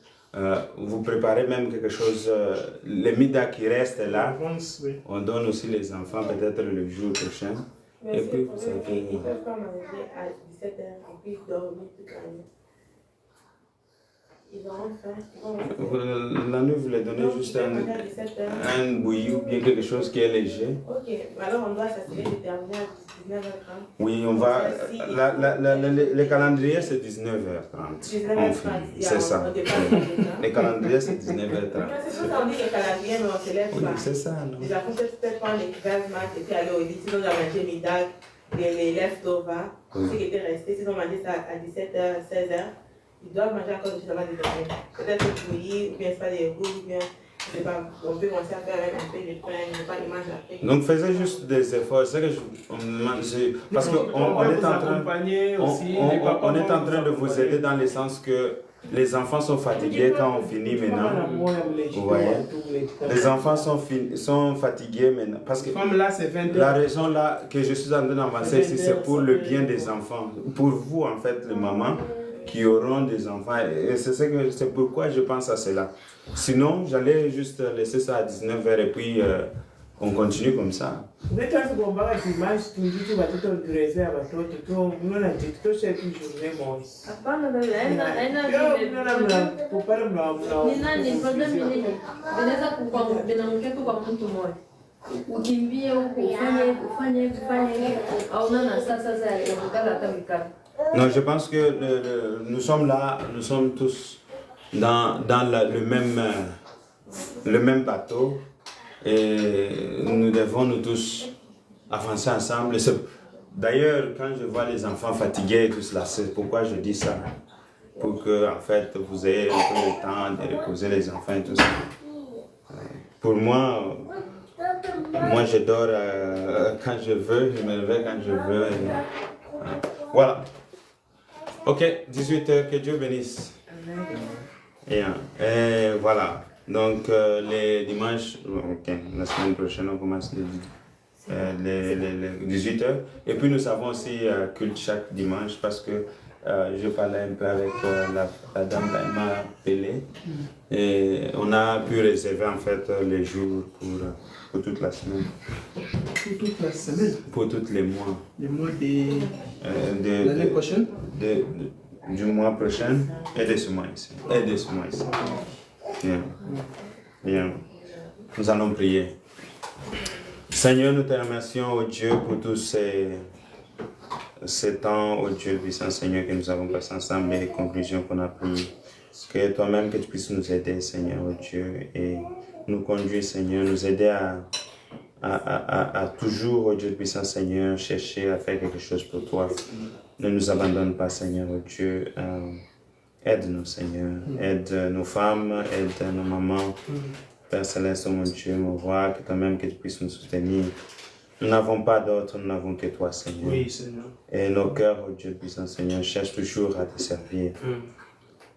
Vous préparez même quelque chose, les midas qui restent là, on donne aussi les enfants peut-être le jour prochain. Et puis vous savez, ils peuvent pas manger à 17h et puis dormir toute la nuit. Ils auront faim. La nuit, vous les donnez juste un bouilli ou bien quelque chose qui est léger. Ok, alors on doit s'assurer de terminer à 19h30. Oui, on va. Le calendrier c'est 19h30. 19h30. C'est ça. Le calendrier c'est 19h30. C'est tout ça, on dit le calendrier, mais on se lève pas. Oui, c'est ça. Non? Les enfants peuvent prendre les vases mat et puis aller au lit. Sinon, on a mangé middag, les leftovers, ce qui était resté. Sinon, on mangeait ça à 17h, 16h. Ils doivent manger encore juste avant de dormir. Peut-être bouillir, ou bien c'est pas des roues, ou bien c'est pas, on peut commencer à faire avec un peu de pain, pas ils mangent après. Donc faisez juste des efforts. C'est que parce qu'on est en train, on est en train de vous aider dans le sens que les enfants sont fatigués quand on finit maintenant. Vous voyez? Les enfants sont fatigués maintenant. Parce que comme là, c'est 20h. La raison là que je suis en train d'avancer ici, c'est pour le bien des enfants. Pour vous, en fait, les mamans qui auront des enfants. Et c'est pourquoi je pense à cela. Sinon, j'allais juste laisser ça à 19h et puis on continue comme ça. Non, je pense que nous sommes là, nous sommes tous dans le même bateau et nous devons nous tous avancer ensemble. D'ailleurs, quand je vois les enfants fatigués et tout cela, c'est pourquoi je dis ça. Pour que, en fait, vous ayez un peu le temps de reposer les enfants et tout ça. Pour moi, je dors quand je veux, je me réveille quand je veux. Voilà. Ok, 18h, que Dieu bénisse. Et voilà. Donc, les dimanches, ok, la semaine prochaine, on commence les 18h. Et puis, nous avons aussi culte chaque dimanche parce que je parlais un peu avec la dame, là, elle m'a appelé. Et on a pu réserver en fait les jours pour toute la semaine. Pour toute la semaine? Pour tous les mois. Les mois de l'année prochaine? Du mois prochain et de ce mois ici. Et de ce mois ici. Bien. Bien. Nous allons prier. Seigneur, nous te remercions, oh Dieu, pour tous ces temps, oh Dieu puissant Seigneur, que nous avons passé ensemble et les conclusions qu'on a prises. Que toi-même, que tu puisses nous aider, Seigneur, oh Dieu, et nous conduire, Seigneur, nous aider à toujours, oh Dieu puissant Seigneur, chercher à faire quelque chose pour toi. Ne nous abandonne pas, Seigneur, oh Dieu. Aide-nous, Seigneur. Aide nos femmes, aide nos mamans. Père Céleste, oh mon Dieu, mon roi, que toi-même, que tu puisses nous soutenir. Nous n'avons pas d'autre, nous n'avons que toi, Seigneur. Oui, Seigneur. Et nos cœurs, oh Dieu puissant, Seigneur, cherchent toujours à te servir.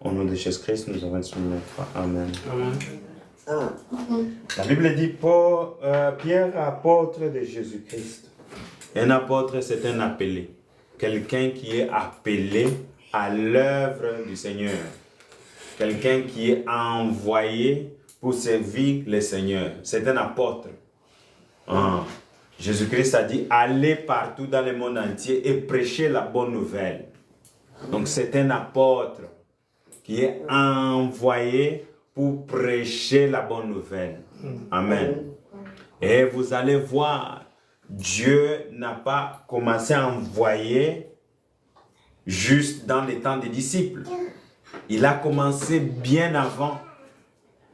Au nom de Jésus-Christ, nous avons soumis notre foi. Amen. La Bible dit, Pierre, apôtre de Jésus-Christ. Un apôtre, c'est un appelé. Quelqu'un qui est appelé à l'œuvre du Seigneur. Quelqu'un qui est envoyé pour servir le Seigneur. C'est un apôtre. Jésus-Christ a dit, allez partout dans le monde entier et prêchez la bonne nouvelle. Donc c'est un apôtre qui est envoyé pour prêcher la bonne nouvelle. Amen. Et vous allez voir, Dieu n'a pas commencé à envoyer juste dans les temps des disciples. Il a commencé bien avant.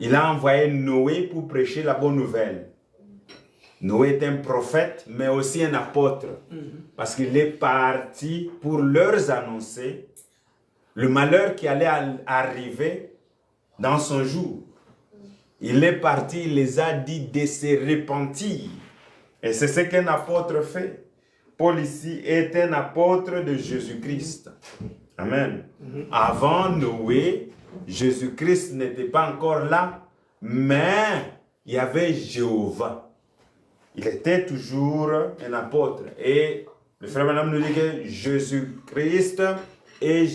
Il a envoyé Noé pour prêcher la bonne nouvelle. Noé est un prophète, mais aussi un apôtre. Parce qu'il est parti pour leur annoncer le malheur qui allait arriver dans son jour. Il est parti, il les a dit de se repentir. Et c'est ce qu'un apôtre fait. Paul ici est un apôtre de Jésus-Christ. Amen. Avant Noé, Jésus-Christ n'était pas encore là, mais il y avait Jéhovah. Il était toujours un apôtre. Et le frère Madame nous dit que Jésus-Christ est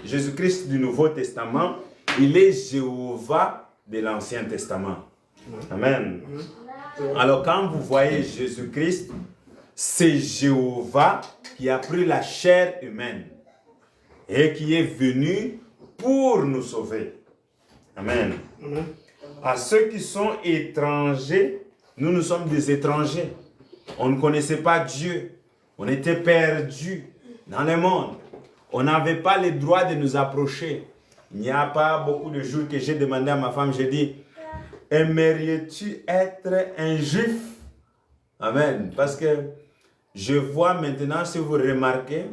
Jésus-Christ du Nouveau Testament, il est Jéhovah de l'Ancien Testament. Amen. Alors quand vous voyez Jésus-Christ, c'est Jéhovah qui a pris la chair humaine et qui est venu pour nous sauver. Amen. À ceux qui sont étrangers, nous sommes des étrangers. On ne connaissait pas Dieu. On était perdus dans le monde. On n'avait pas le droit de nous approcher. Il n'y a pas beaucoup de jours que j'ai demandé à ma femme, j'ai dit, aimerais-tu être un juif? Amen. Parce que je vois maintenant, si vous remarquez,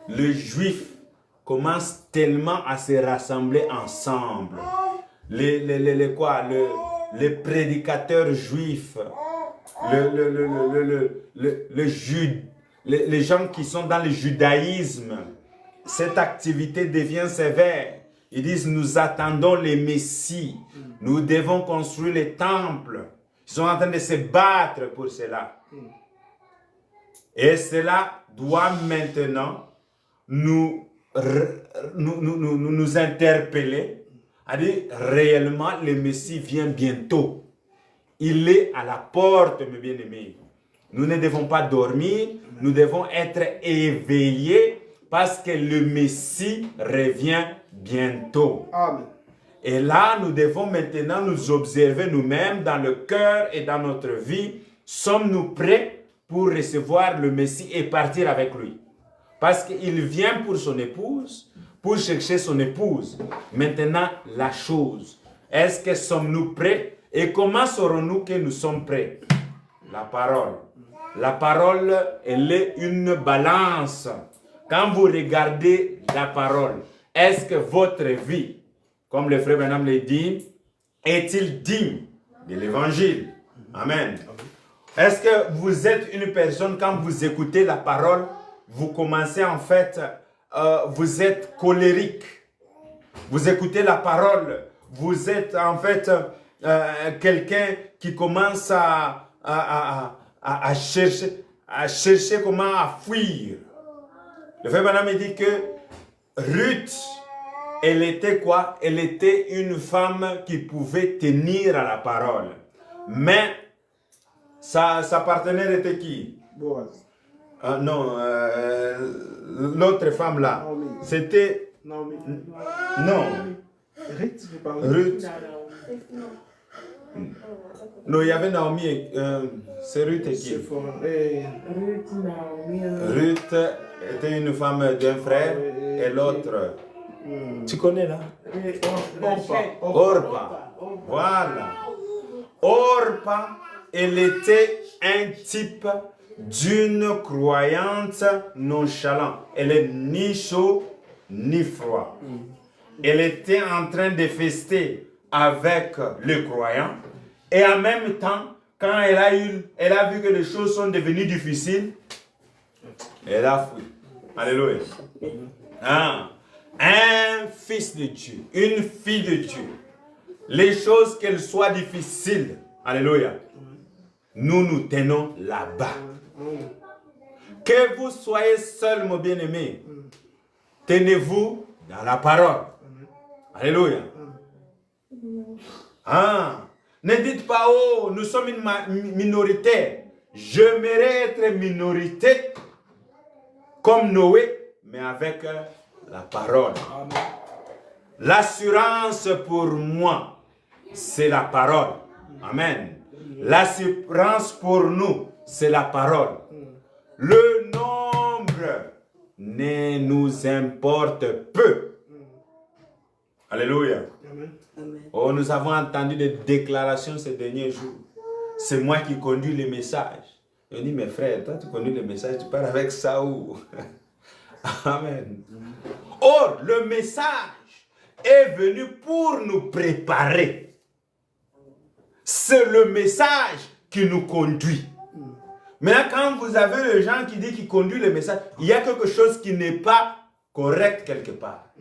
le juif commence tellement à se rassembler ensemble. Les prédicateurs juifs, les gens qui sont dans le judaïsme, cette activité devient sévère. Ils disent, nous attendons les Messies. Nous devons construire les temples. Ils sont en train de se battre pour cela. Et cela doit maintenant nous interpeller. À dire, réellement, le Messie vient bientôt. Il est à la porte, mes bien-aimés. Nous ne devons pas dormir. Nous devons être éveillés parce que le Messie revient bientôt. Amen. Et là, nous devons maintenant nous observer nous-mêmes dans le cœur et dans notre vie. Sommes-nous prêts pour recevoir le Messie et partir avec lui? Parce qu'il vient pour son épouse, pour chercher son épouse. Maintenant, la chose. Est-ce que sommes-nous prêts? Et comment saurons-nous que nous sommes prêts? La parole. La parole, elle est une balance. Quand vous regardez la parole, est-ce que votre vie, comme le frère Branham le dit, est-il digne de l'évangile? Amen. Est-ce que vous êtes une personne, quand vous écoutez la parole, vous commencez en fait, vous êtes colérique. Vous écoutez la parole, vous êtes en fait quelqu'un qui commence à chercher comment à fuir. Le frère Branham dit que Ruth, elle était quoi? Elle était une femme qui pouvait tenir à la parole. Mais sa partenaire était qui? Boaz. Non, l'autre femme là. C'était... Naomi. Non. Ruth, je parle. Ruth. Non, il y avait Naomi. C'est Ruth et qui? Ruth, Naomi. Ruth était une femme d'un frère et l'autre. Tu connais là? Orpa. Voilà. Orpa, elle était un type d'une croyante nonchalante. Elle est ni chaud ni froid. Elle était en train de fester avec les croyants et en même temps, quand elle a vu que les choses sont devenues difficiles, elle a fui. Alléluia. Ah, un fils de Dieu, une fille de Dieu. Les choses qu'elles soient difficiles, alléluia, nous nous tenons là-bas. Que vous soyez seul, mon bien-aimé, tenez-vous dans la parole. Alléluia. Ah, ne dites pas, oh, nous sommes une minorité. J'aimerais être minorité comme Noé, mais avec la parole. L'assurance pour moi, c'est la parole. Amen. L'assurance pour nous, c'est la parole. Le nombre ne nous importe peu. Alléluia. Oh, nous avons entendu des déclarations ces derniers jours. C'est moi qui conduis les messages. Je dis, mes frères, toi tu conduis les messages, tu pars avec ça où? Amen. Or, le message est venu pour nous préparer. C'est le message qui nous conduit. Maintenant, quand vous avez les gens qui disent qu'ils conduisent le message, il y a quelque chose qui n'est pas correct quelque part.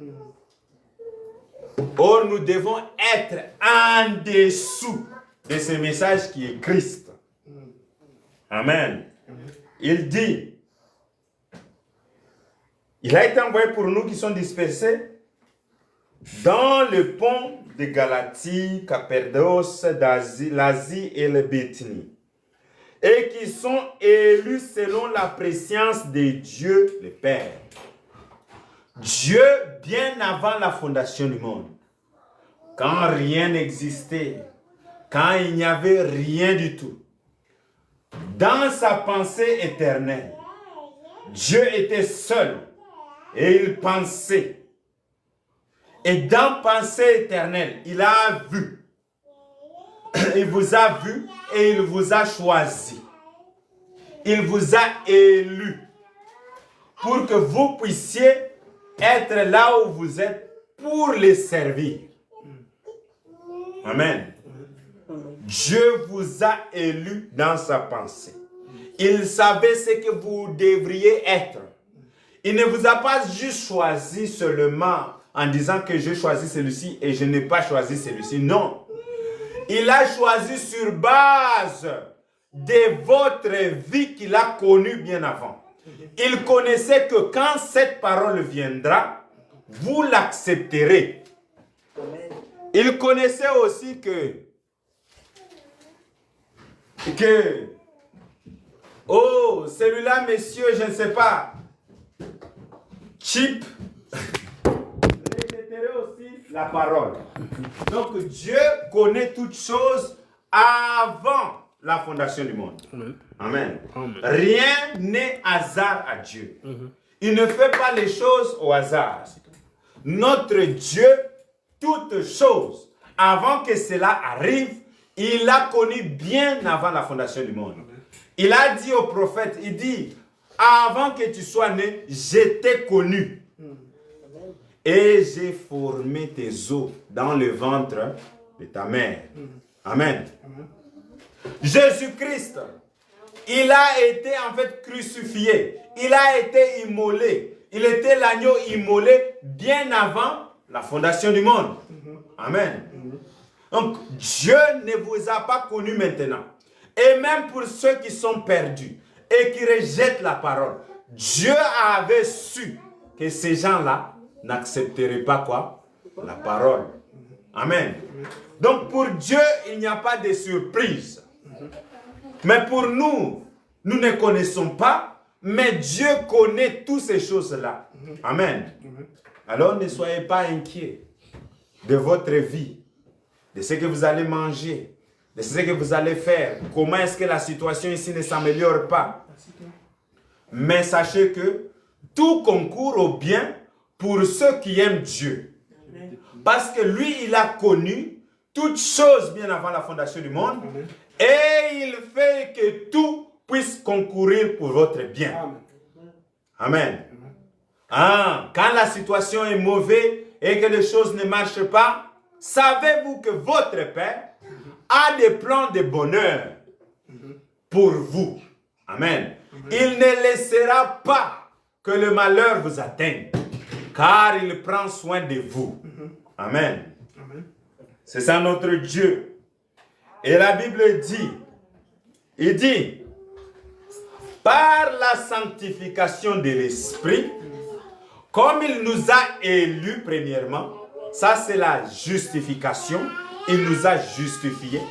Or, nous devons être en dessous de ce message qui est Christ. Amen. Il dit, il a été envoyé pour nous qui sont dispersés dans le pont de Galatie, Cappadoce, l'Asie et le Bithynie, et qui sont élus selon la préscience de Dieu le Père. Dieu, bien avant la fondation du monde, quand rien n'existait, quand il n'y avait rien du tout, dans sa pensée éternelle, Dieu était seul et il pensait. Et dans pensée éternelle, il a vu. Il vous a vu et il vous a choisi. Il vous a élu pour que vous puissiez être là où vous êtes pour les servir. Amen. Dieu vous a élu dans sa pensée. Il savait ce que vous devriez être. Il ne vous a pas juste choisi seulement en disant que je choisis celui-ci et je n'ai pas choisi celui-ci. Non. Il a choisi sur base de votre vie qu'il a connue bien avant. Il connaissait que quand cette parole viendra, vous l'accepterez. Il connaissait aussi que oh, celui-là, messieurs, je ne sais pas, cheap, répéterait aussi la parole. Donc, Dieu connaît toutes choses avant la fondation du monde. Amen. Amen. Rien n'est hasard à Dieu. Il ne fait pas les choses au hasard. Notre Dieu, toutes choses, avant que cela arrive, il l'a connu bien avant la fondation du monde. Il a dit au prophète, il dit, avant que tu sois né, je t'ai connu. Et j'ai formé tes os dans le ventre de ta mère. Amen. Jésus-Christ, il a été en fait crucifié. Il a été immolé. Il était l'agneau immolé bien avant la fondation du monde. Amen. Donc, Dieu ne vous a pas connu maintenant. Et même pour ceux qui sont perdus et qui rejettent la parole, Dieu avait su que ces gens-là n'accepterait pas quoi? La parole. Amen. Donc pour Dieu, il n'y a pas de surprise. Mais pour nous, nous ne connaissons pas, mais Dieu connaît toutes ces choses-là. Amen. Alors ne soyez pas inquiets de votre vie, de ce que vous allez manger, de ce que vous allez faire. Comment est-ce que la situation ici ne s'améliore pas? Mais sachez que tout concourt au bien pour ceux qui aiment Dieu. Parce que lui, il a connu toutes choses bien avant la fondation du monde. Et il fait que tout puisse concourir pour votre bien. Amen. Ah, quand la situation est mauvaise et que les choses ne marchent pas, savez-vous que votre Père a des plans de bonheur pour vous. Amen. Il ne laissera pas que le malheur vous atteigne, car il prend soin de vous. Amen. C'est ça notre Dieu. Et la Bible dit, il dit, par la sanctification de l'Esprit, comme il nous a élus premièrement, ça c'est la justification, il nous a justifiés.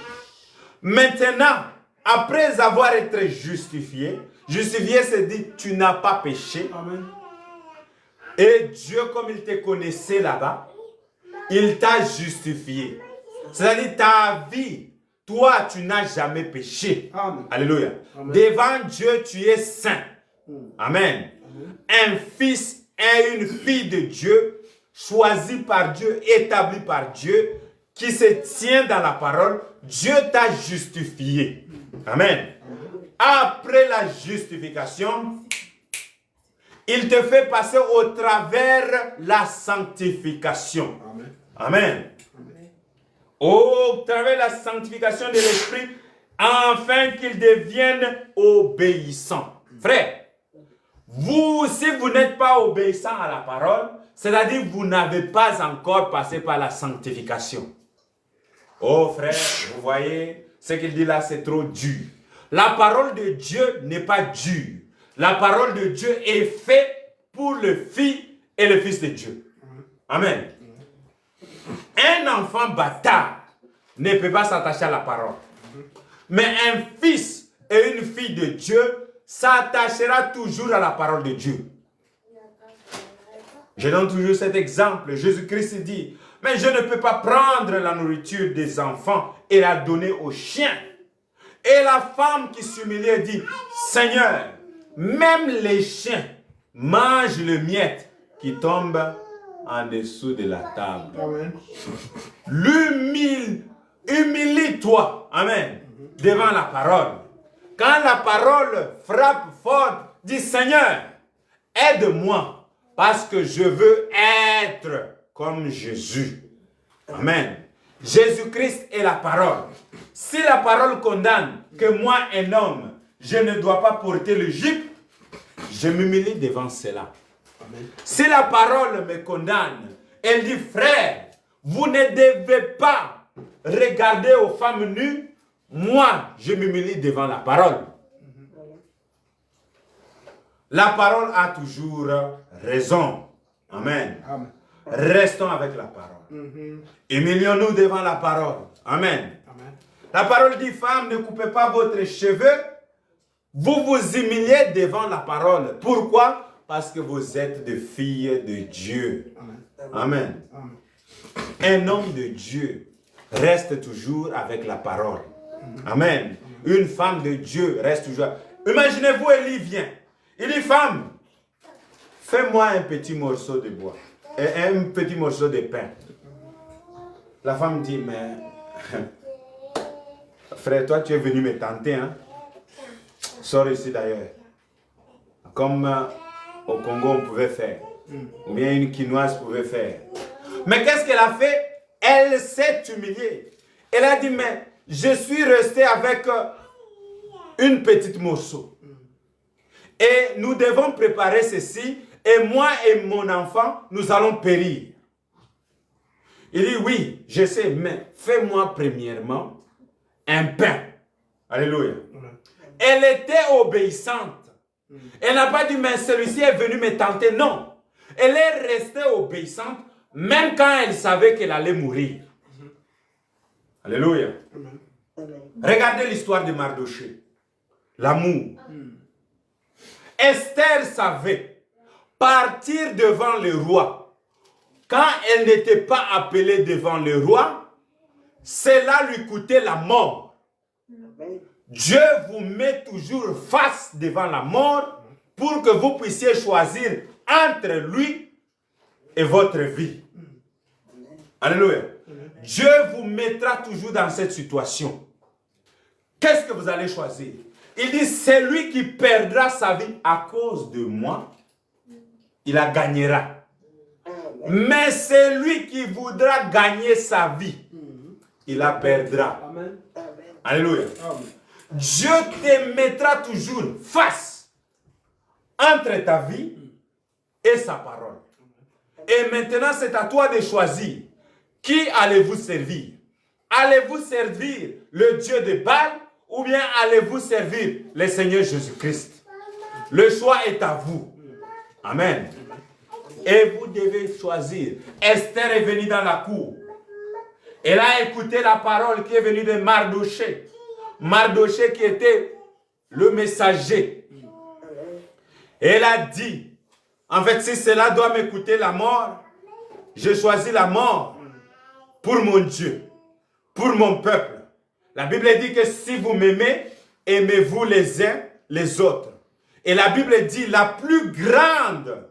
Maintenant, après avoir été justifié, justifié c'est dit, tu n'as pas péché. Amen. Et Dieu, comme il te connaissait là-bas, il t'a justifié. C'est-à-dire ta vie, toi, tu n'as jamais péché. Amen. Alléluia. Amen. Devant Dieu, tu es saint. Amen. Un fils et une fille de Dieu, choisi par Dieu, établi par Dieu, qui se tient dans la parole, Dieu t'a justifié. Amen. Après la justification, il te fait passer au travers la sanctification. Amen. Au travers la sanctification de l'Esprit, afin qu'il devienne obéissant. Frère, vous, si vous n'êtes pas obéissant à la parole, c'est-à-dire que vous n'avez pas encore passé par la sanctification. Oh frère, vous voyez, ce qu'il dit là, c'est trop dur. La parole de Dieu n'est pas dure. La parole de Dieu est faite pour le Fils et le Fils de Dieu. Amen. Un enfant bâtard ne peut pas s'attacher à la parole. Mais un fils et une fille de Dieu s'attachera toujours à la parole de Dieu. Je donne toujours cet exemple. Jésus-Christ dit, mais je ne peux pas prendre la nourriture des enfants et la donner aux chiens. Et la femme qui s'humiliait dit, Seigneur, même les chiens mangent le miette qui tombe en dessous de la table. Humilie-toi, amen, devant la parole. Quand la parole frappe fort, dis Seigneur, aide-moi parce que je veux être comme Jésus. Amen. Jésus-Christ est la parole. Si la parole condamne que moi, un homme, je ne dois pas porter le jupe, je m'humilie devant cela. Amen. Si la parole me condamne, elle dit, frère, vous ne devez pas regarder aux femmes nues. Moi, je m'humilie devant la parole. La parole a toujours raison. Amen. Amen. Restons avec la parole. Humilions-nous devant la parole. Amen. Amen. La parole dit, femme, ne coupez pas votre cheveux. Vous vous humiliez devant la parole. Pourquoi? Parce que vous êtes des filles de Dieu. Amen. Amen. Amen. Un homme de Dieu reste toujours avec la parole. Amen. Une femme de Dieu reste toujours. Imaginez-vous, Élie vient. Il dit, femme, fais-moi un petit morceau de bois. Et un petit morceau de pain. La femme dit, mais frère, toi tu es venu me tenter, hein? Sors ici d'ailleurs. Comme au Congo on pouvait faire. Ou bien une quinoise pouvait faire. Mais qu'est-ce qu'elle a fait? Elle s'est humiliée. Elle a dit, mais je suis resté avec une petite morceau. Et nous devons préparer ceci. Et moi et mon enfant, nous allons périr. Il dit, oui, je sais, mais fais-moi premièrement un pain. Alléluia. Elle était obéissante. Elle n'a pas dit, mais celui-ci est venu me tenter. Non. Elle est restée obéissante, même quand elle savait qu'elle allait mourir. Alléluia. Regardez l'histoire de Mardochée. L'amour. Esther savait partir devant le roi. Quand elle n'était pas appelée devant le roi, cela lui coûtait la mort. Dieu vous met toujours face devant la mort pour que vous puissiez choisir entre lui et votre vie. Alléluia. Dieu vous mettra toujours dans cette situation. Qu'est-ce que vous allez choisir? Il dit, c'est lui qui perdra sa vie à cause de moi, il la gagnera. Mais c'est lui qui voudra gagner sa vie, il la perdra. Amen. Alléluia. Dieu te mettra toujours face entre ta vie et sa parole. Et maintenant, c'est à toi de choisir. Qui allez-vous servir? Allez-vous servir le Dieu de Baal ou bien allez-vous servir le Seigneur Jésus-Christ? Le choix est à vous. Amen. Et vous devez choisir. Esther est venue dans la cour. Elle a écouté la parole qui est venue de Mardochée. Mardochée qui était le messager. Elle a dit, en fait, si cela doit m'écouter la mort, je choisis la mort pour mon Dieu, pour mon peuple. La Bible dit que si vous m'aimez, aimez-vous les uns les autres. Et la Bible dit, la plus grande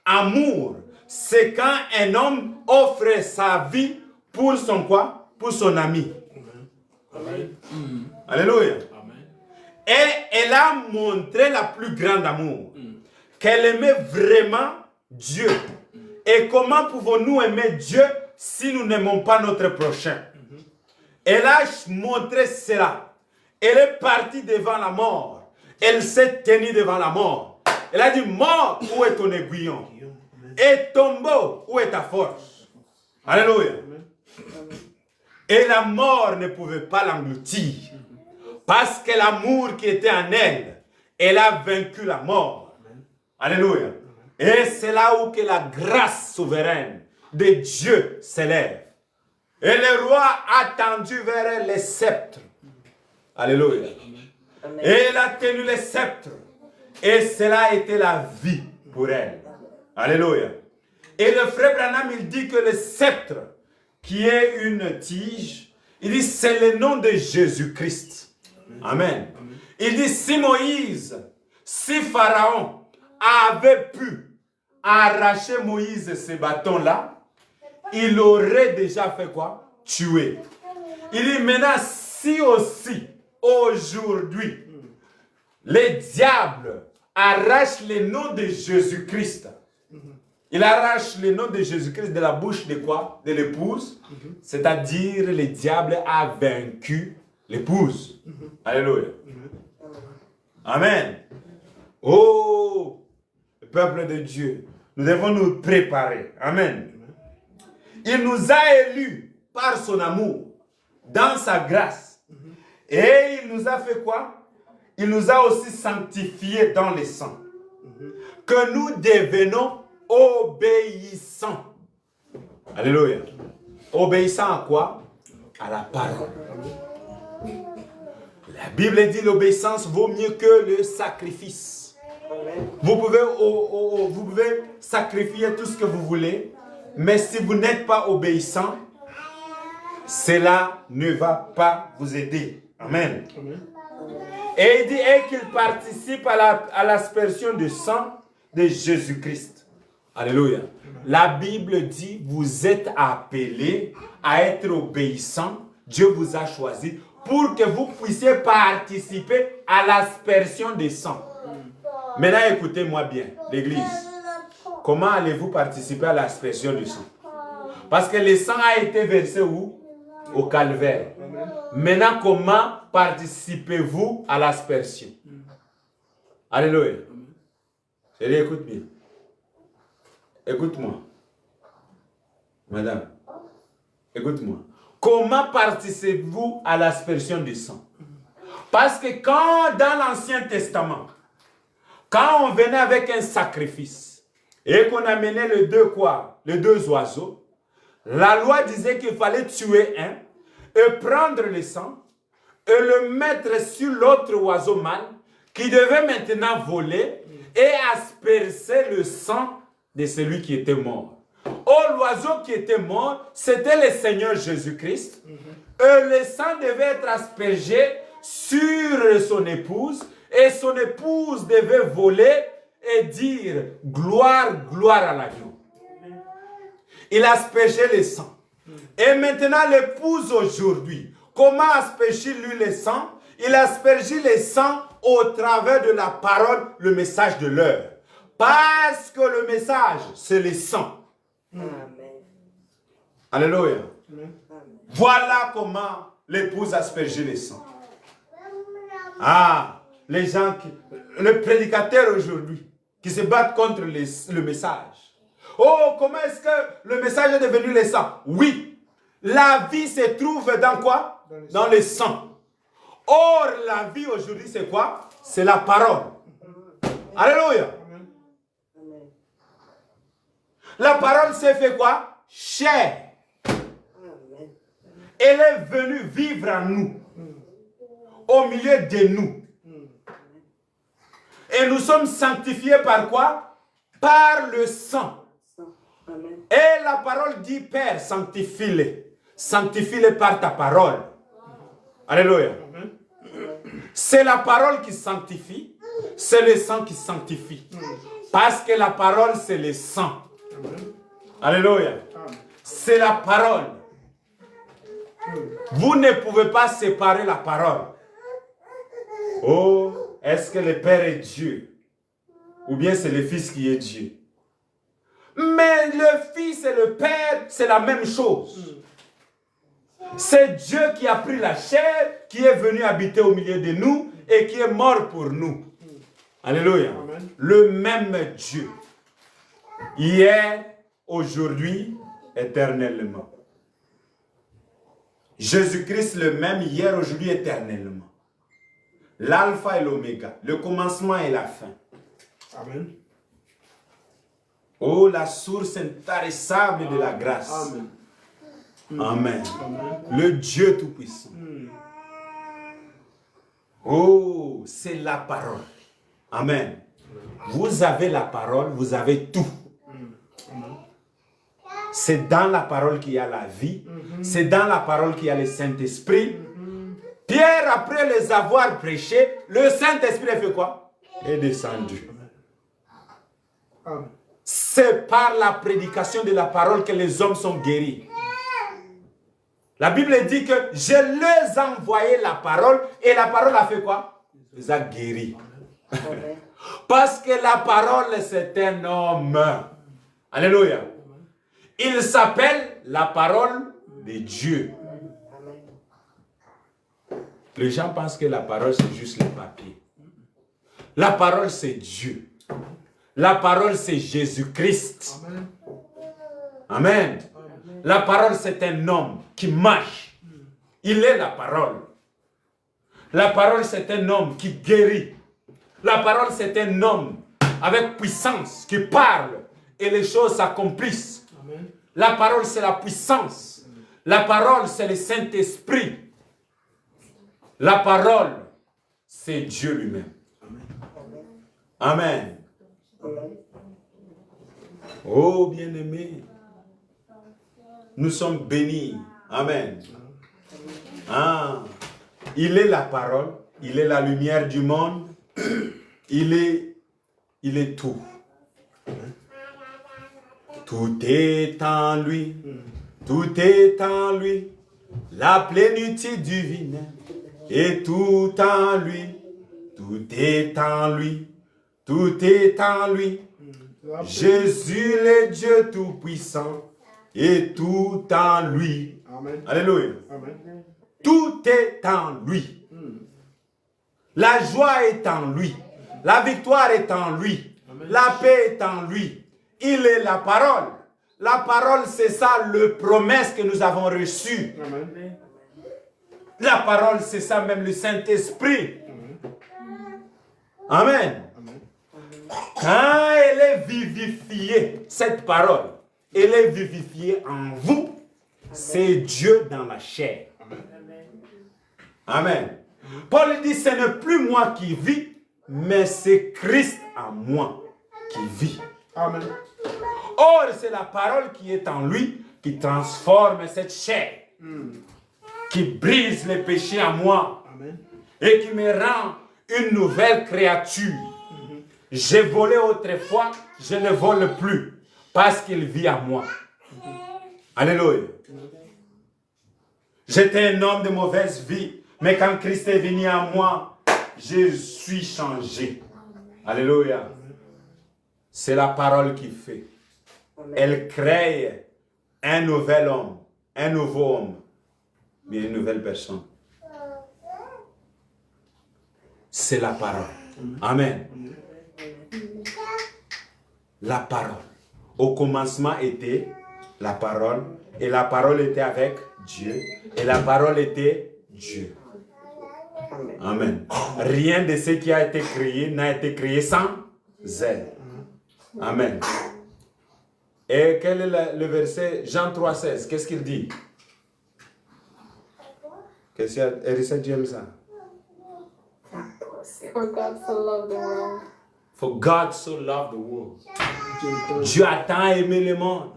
amour, c'est quand un homme offre sa vie pour son quoi? Pour son ami. Amen. Alléluia. Amen. Et elle a montré la plus grande amour. Qu'elle aimait vraiment Dieu. Et comment pouvons-nous aimer Dieu si nous n'aimons pas notre prochain? Elle a montré cela. Elle est partie devant la mort. Elle s'est tenue devant la mort. Elle a dit, mort, où est ton aiguillon? Et tombeau, où est ta force? Alléluia. Et la mort ne pouvait pas l'engloutir. Parce que l'amour qui était en elle, elle a vaincu la mort. Alléluia. Et c'est là où que la grâce souveraine de Dieu s'élève. Et le roi a tendu vers elle les sceptres. Alléluia. Et elle a tenu les sceptres. Et cela a été la vie pour elle. Alléluia. Et le frère Branham, il dit que le sceptre, qui est une tige, il dit c'est le nom de Jésus-Christ. Amen. Il dit si Moïse, si Pharaon avait pu arracher Moïse ce bâton-là, il aurait déjà fait quoi? Tué. Il dit maintenant si aussi aujourd'hui les diables arrachent le nom de Jésus-Christ, il arrache le nom de Jésus-Christ de la bouche de quoi? De l'épouse. C'est-à-dire le diable a vaincu l'épouse. Alléluia. Amen. Oh, le peuple de Dieu, nous devons nous préparer. Amen. Il nous a élus par son amour, dans sa grâce. Et il nous a fait quoi? Il nous a aussi sanctifiés dans le sang. Que nous devenons obéissant. Alléluia. Obéissant à quoi? À la parole. La Bible dit l'obéissance vaut mieux que le sacrifice. Vous pouvez sacrifier tout ce que vous voulez, mais si vous n'êtes pas obéissant, cela ne va pas vous aider. Amen. Et il dit qu'il participe à l'aspersion du sang de Jésus-Christ. Alléluia. La Bible dit, vous êtes appelés à être obéissants. Dieu vous a choisi pour que vous puissiez participer à l'aspersion des sangs. Maintenant, écoutez-moi bien, l'Église. Comment allez-vous participer à l'aspersion du sang? Parce que le sang a été versé où? Au calvaire. Maintenant, comment participez-vous à l'aspersion? Alléluia. Chérie, écoute bien. Écoute-moi. Madame, écoute-moi. Comment participez-vous à l'aspersion du sang? Parce que quand dans l'Ancien Testament, quand on venait avec un sacrifice, et qu'on amenait les deux quoi? Les deux oiseaux. La loi disait qu'il fallait tuer un et prendre le sang et le mettre sur l'autre oiseau mâle qui devait maintenant voler et asperger le sang de celui qui était mort. Oh, l'oiseau qui était mort, c'était le Seigneur Jésus-Christ. Et le sang devait être aspergé sur son épouse et son épouse devait voler et dire gloire, gloire à l'agneau. Il aspergeait le sang. Et maintenant l'épouse aujourd'hui, comment asperger-lui le sang? Il aspergit le sang au travers de la parole, le message de l'heure. Parce que le message, c'est le sang. Amen. Alléluia. Amen. Voilà comment l'épouse aspergeait le sang. Ah, les gens, les prédicateurs aujourd'hui, qui se battent contre le message. Oh, comment est-ce que le message est devenu le sang? Oui, la vie se trouve dans quoi? Dans le sang. Or, la vie aujourd'hui, c'est quoi? C'est la parole. Alléluia. La parole s'est fait quoi? Chair. Elle est venue vivre en nous, au milieu de nous. Et nous sommes sanctifiés par quoi? Par le sang. Et la parole dit, Père, sanctifie-les. Sanctifie-les par ta parole. Alléluia. C'est la parole qui sanctifie, c'est le sang qui sanctifie. Parce que la parole, c'est le sang. Alléluia. C'est la parole. Vous ne pouvez pas séparer la parole. Oh, est-ce que le Père est Dieu? Ou bien c'est le Fils qui est Dieu? Mais le Fils et le Père, c'est la même chose. C'est Dieu qui a pris la chair, qui est venu habiter au milieu de nous et qui est mort pour nous. Alléluia. Amen. Le même Dieu. Hier, aujourd'hui, éternellement. Jésus-Christ le même hier, aujourd'hui, éternellement. L'alpha et l'oméga, le commencement et la fin. Amen. Oh, la source intarissable de la grâce. Amen. Amen. Le Dieu Tout-Puissant. Oh, c'est la parole. Amen. Vous avez la parole, vous avez tout. C'est dans la parole qu'il y a la vie. C'est dans la parole qu'il y a le Saint-Esprit. Pierre, après les avoir prêchés, le Saint-Esprit a fait quoi? Est descendu. C'est par la prédication de la parole que les hommes sont guéris. La Bible dit que je les ai envoyé la parole et la parole a fait quoi? Les a guéris. Parce que la parole, c'est un homme. Alléluia. Il s'appelle la parole de Dieu. Les gens pensent que la parole, c'est juste le papier. La parole, c'est Dieu. La parole, c'est Jésus-Christ. Amen. La parole, c'est un homme qui marche. Il est la parole. La parole, c'est un homme qui guérit. La parole, c'est un homme avec puissance qui parle et les choses s'accomplissent. La parole, c'est la puissance. La parole, c'est le Saint-Esprit. La parole, c'est Dieu lui-même. Amen. Oh, bien-aimés, nous sommes bénis. Amen. Ah, il est la parole, il est la lumière du monde, il est tout. Tout est en lui, tout est en lui, la plénitude divine est tout en lui, tout est en lui, tout est en lui. Jésus le Dieu tout-puissant est tout en lui. Amen. Alléluia. Amen. Tout est en lui. La joie est en lui. La victoire est en lui. La paix est en lui. Il est la parole. La parole, c'est ça, le promesse que nous avons reçu. Amen. La parole, c'est ça même le Saint-Esprit. Amen. Quand elle est vivifiée, cette parole, elle est vivifiée en vous, c'est Dieu dans la chair. Amen. Paul dit, ce n'est plus moi qui vis, mais c'est Christ en moi qui vit. Amen. Or, c'est la parole qui est en lui qui transforme cette chair, qui brise les péchés en moi. Amen. Et qui me rend une nouvelle créature. J'ai volé autrefois, je ne vole plus, parce qu'il vit en moi. Alléluia. J'étais un homme de mauvaise vie, mais quand Christ est venu en moi, je suis changé. Alléluia. C'est la parole qui fait. Elle crée un nouvel homme, un nouveau homme, mais une nouvelle personne. C'est la parole. Amen. La parole. Au commencement était la parole, et la parole était avec Dieu, et la parole était Dieu. Amen. Rien de ce qui a été créé n'a été créé sans elle. Amen. Et quel est le verset Jean 3,16? Qu'est-ce qu'il dit? Qu'est-ce que dit ça? For God so loved the world. For God so loved the world. Dieu a tant aimé le monde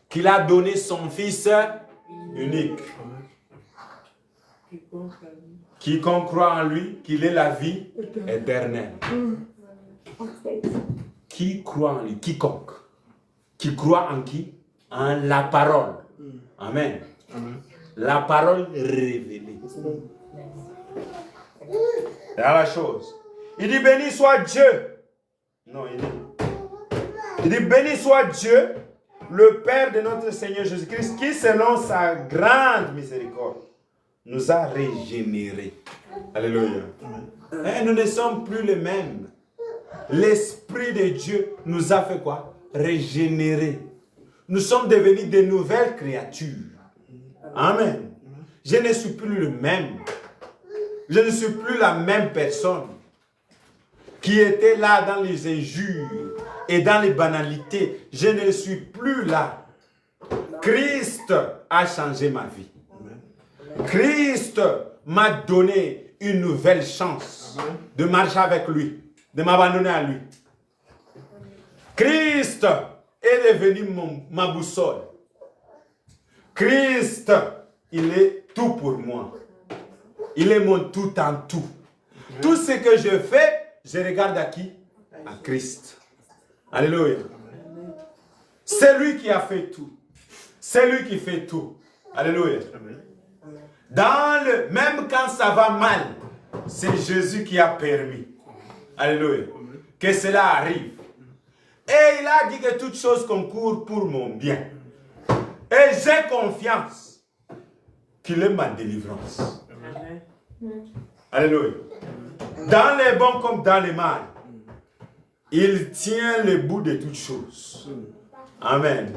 qu'il a donné son Fils unique. Quiconque croit en lui, qu'il ait la vie éternelle. Qui croit en lui? Quiconque. Qui croit en qui? En la parole. Amen. La parole révélée. C'est la chose. Il dit béni soit Dieu. Non, il dit béni soit Dieu, le Père de notre Seigneur Jésus-Christ, qui selon sa grande miséricorde nous a régénérés. Alléluia. Et nous ne sommes plus les mêmes. L'Esprit de Dieu nous a fait quoi? Régénérer. Nous sommes devenus de nouvelles créatures. Amen. Je ne suis plus le même. Je ne suis plus la même personne qui était là dans les injures et dans les banalités. Je ne suis plus là. Christ a changé ma vie. Christ m'a donné une nouvelle chance de marcher avec lui, de m'abandonner à lui. Christ est devenu ma boussole. Christ, il est tout pour moi. Il est mon tout en tout. Tout ce que je fais, je regarde à qui? À Christ. Alléluia. C'est lui qui a fait tout. C'est lui qui fait tout. Alléluia. Même quand ça va mal, c'est Jésus qui a permis. Alléluia. Que cela arrive. Et il a dit que toutes choses concourent pour mon bien. Et j'ai confiance qu'il est ma délivrance. Alléluia. Dans les bons comme dans les mal, il tient le bout de toutes choses. Amen.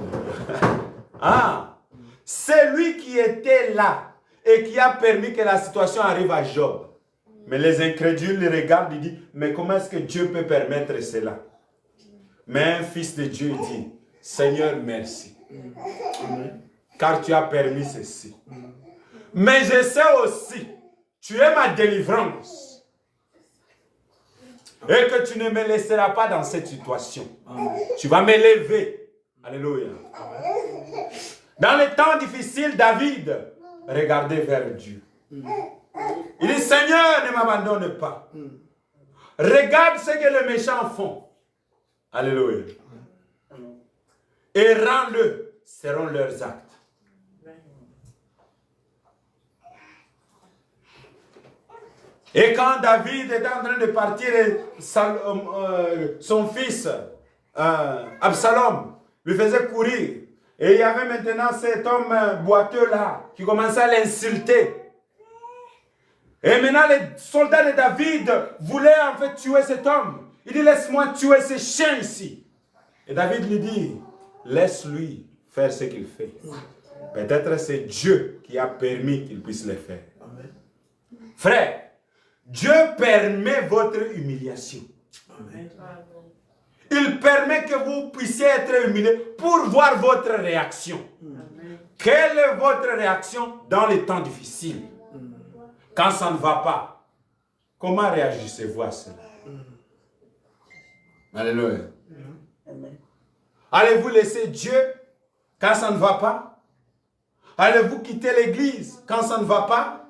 Ah, c'est lui qui était là et qui a permis que la situation arrive à Job. Mais les incrédules le regardent et disent, mais comment est-ce que Dieu peut permettre cela? Mais un fils de Dieu dit, Seigneur, merci. Car tu as permis ceci. Mais je sais aussi, tu es ma délivrance. Et que tu ne me laisseras pas dans cette situation. Tu vas m'élever. Alléluia. Dans les temps difficiles, David regardait vers Dieu. Il dit, Seigneur, ne m'abandonne pas. Regarde ce que les méchants font. Alléluia. Et rends-le selon leurs actes. Et quand David était en train de partir, son fils Absalom lui faisait courir. Et il y avait maintenant cet homme boiteux là qui commençait à l'insulter. Et maintenant les soldats de David voulaient en fait tuer cet homme. Il dit, laisse-moi tuer ces chiens ici. Et David lui dit, laisse-lui faire ce qu'il fait. Peut-être c'est Dieu qui a permis qu'il puisse le faire. Frère, Dieu permet votre humiliation. Il permet que vous puissiez être humiliés pour voir votre réaction. Quelle est votre réaction dans les temps difficiles? Quand ça ne va pas, comment réagissez-vous à cela? Alléluia. Allez-vous laisser Dieu quand ça ne va pas? Allez-vous quitter l'église quand ça ne va pas?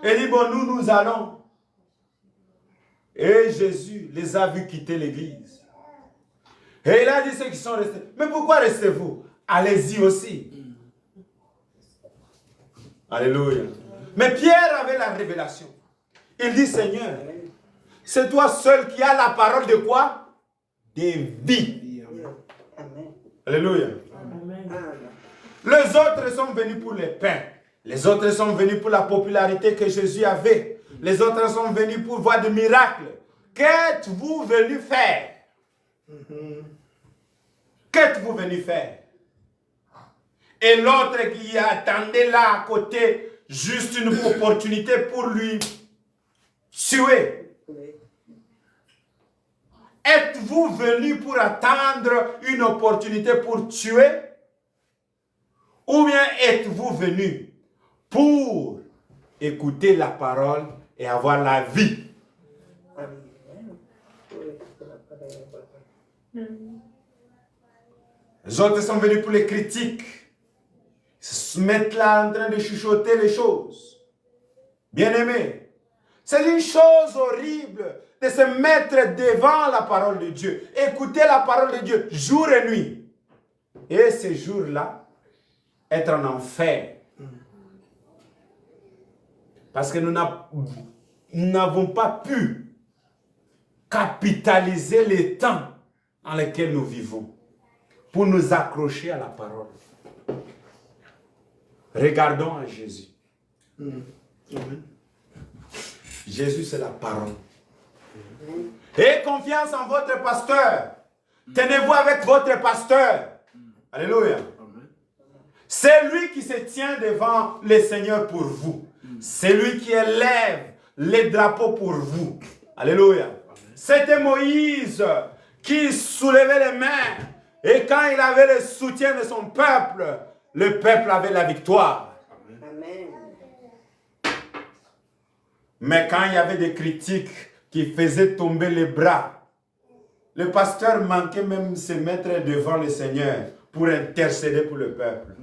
Et dit, bon, nous allons. Et Jésus les a vus quitter l'église. Et il a dit ceux qui sont restés, mais pourquoi restez-vous? Allez-y aussi. Alléluia. Mais Pierre avait la révélation. Il dit, Seigneur, c'est toi seul qui as la parole de quoi? Des vies. Alléluia. Les autres sont venus pour les pains. Les autres sont venus pour la popularité que Jésus avait. Les autres sont venus pour voir des miracles. Qu'êtes-vous venu faire? Qu'êtes-vous venu faire? Et l'autre qui attendait là à côté, juste une opportunité pour lui tuer. Êtes-vous venu pour attendre une opportunité pour tuer? Ou bien êtes-vous venu pour écouter la parole et avoir la vie? Les autres sont venus pour les critiques. Ils se mettent là en train de chuchoter les choses. Bien-aimés, c'est une chose horrible de se mettre devant la parole de Dieu. Écouter la parole de Dieu jour et nuit. Et ces jours-là, être en enfer. Parce que nous n'avons pas pu capitaliser les temps dans lesquels nous vivons pour nous accrocher à la parole. Regardons à Jésus. Jésus, c'est la parole. Ayez confiance en votre pasteur. Tenez-vous avec votre pasteur. Alléluia. C'est lui qui se tient devant le Seigneur pour vous. C'est lui qui élève les drapeaux pour vous. Alléluia. C'était Moïse qui soulevait les mains. Et quand il avait le soutien de son peuple, le peuple avait la victoire. Amen. Mais quand il y avait des critiques qui faisaient tomber les bras, le pasteur manquait même de se mettre devant le Seigneur pour intercéder pour le peuple.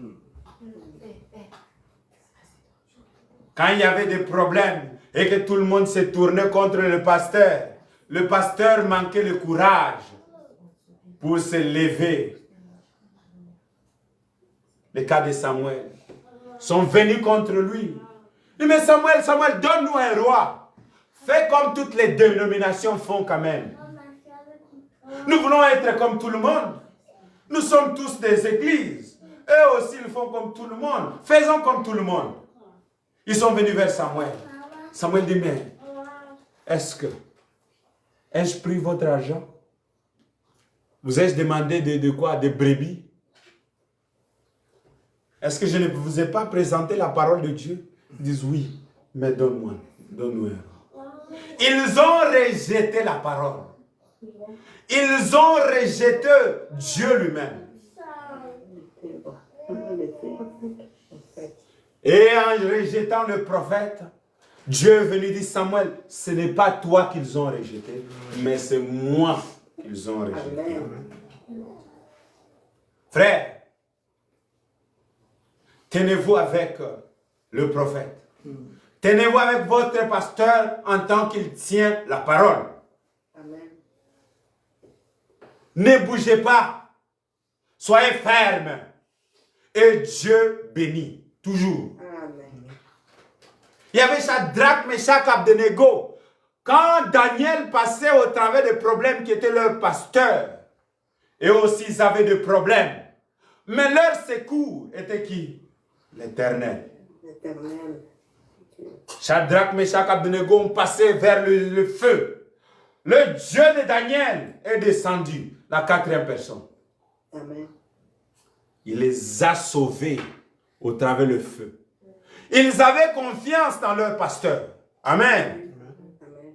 Quand il y avait des problèmes et que tout le monde se tournait contre le pasteur manquait le courage pour se lever. Le cas de Samuel sont venus contre lui. Il dit, mais Samuel, donne-nous un roi. Fais comme toutes les dénominations font quand même. Nous voulons être comme tout le monde. Nous sommes tous des églises. Eux aussi, ils font comme tout le monde. Faisons comme tout le monde. Ils sont venus vers Samuel. Samuel dit, mais ai-je pris votre argent? Vous ai-je demandé de quoi? Des brebis? Est-ce que je ne vous ai pas présenté la parole de Dieu? Ils disent oui, mais donne-moi, donne-nous un. Ils ont rejeté la parole. Ils ont rejeté Dieu lui-même. Et en rejetant le prophète, Dieu est venu dire, Samuel, ce n'est pas toi qu'ils ont rejeté, mais c'est moi qu'ils ont rejeté. Frère, tenez-vous avec le prophète. Tenez-vous avec votre pasteur en tant qu'il tient la parole. Amen. Ne bougez pas. Soyez fermes. Et Dieu bénit toujours. Amen. Il y avait Shadrach, Meshach, Abednego. Quand Daniel passait au travers des problèmes qui étaient leurs pasteurs, et aussi ils avaient des problèmes. Mais leur secours était qui? L'Éternel. L'Éternel. Shadrach, Meshach, Abednego ont passé vers le feu. Le Dieu de Daniel est descendu, la quatrième personne. Amen. Il les a sauvés au travers le feu. Ils avaient confiance dans leur pasteur. Amen. Amen.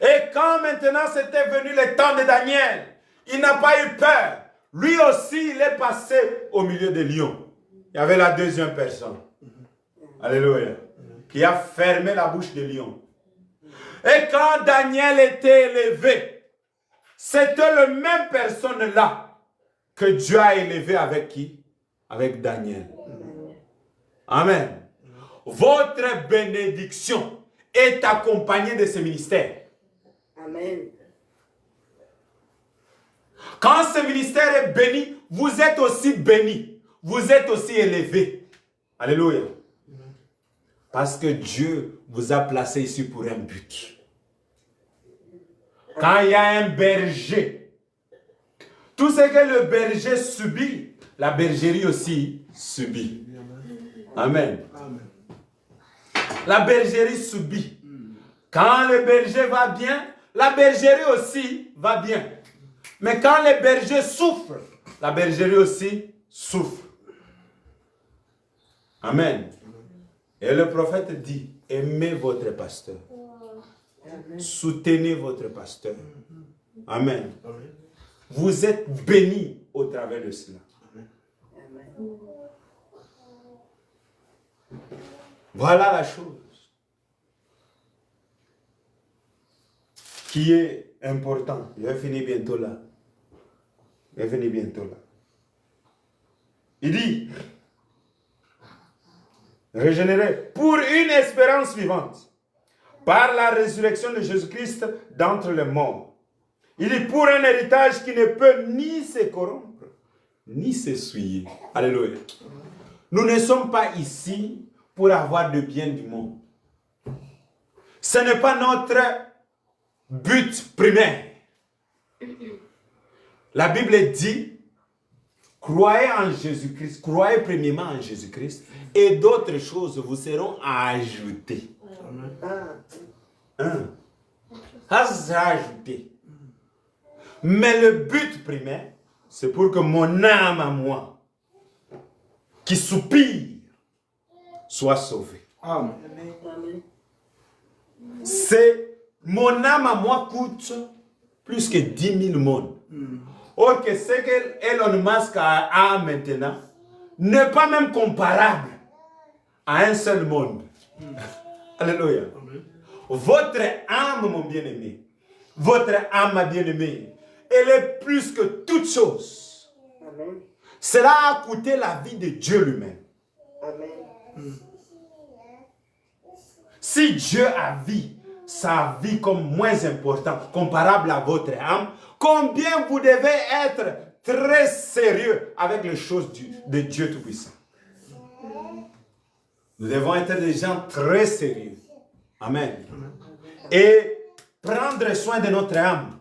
Et quand maintenant c'était venu le temps de Daniel, il n'a pas eu peur. Lui aussi, il est passé au milieu des lions. Il y avait la deuxième personne. Alléluia. Qui a fermé la bouche des lions. Et quand Daniel était élevé, c'était la même personne-là que Dieu a élevé avec qui? Avec Daniel. Amen. Votre bénédiction est accompagnée de ce ministère. Amen. Quand ce ministère est béni, vous êtes aussi béni. Vous êtes aussi élevé. Alléluia. Parce que Dieu vous a placé ici pour un but. Quand il y a un berger, tout ce que le berger subit, la bergerie aussi subit. Amen. La bergerie subit. Quand le berger va bien, la bergerie aussi va bien. Mais quand les bergers souffrent, la bergerie aussi souffre. Amen. Et le prophète dit, aimez votre pasteur. Soutenez votre pasteur. Amen. Vous êtes bénis au travers de cela. Voilà la chose qui est importante. Je vais finir bientôt là. Il dit, régénéré pour une espérance vivante par la résurrection de Jésus-Christ d'entre les morts. Il dit pour un héritage qui ne peut ni se corrompre, ni s'essuyer. Alléluia. Nous ne sommes pas ici pour avoir de bien du monde. Ce n'est pas notre but primaire. La Bible dit, croyez en Jésus-Christ, croyez premièrement en Jésus-Christ, et d'autres choses vous seront ajoutées. Ça sera ajouté. Mais le but primaire, c'est pour que mon âme à moi, qui soupire, soit sauvée. Amen. C'est mon âme à moi coûte plus que 10 000 mondes. Or que ce que Elon Musk a maintenant n'est pas même comparable à un seul monde. Alléluia. Votre âme, mon bien-aimé, votre âme, ma bien-aimée, elle est plus que toute chose. Amen. Cela a coûté la vie de Dieu lui-même. Amen. Si Dieu a vu sa vie comme moins importante, comparable à votre âme, combien vous devez être très sérieux avec les choses de Dieu Tout-Puissant. Nous devons être des gens très sérieux. Amen. Et prendre soin de notre âme.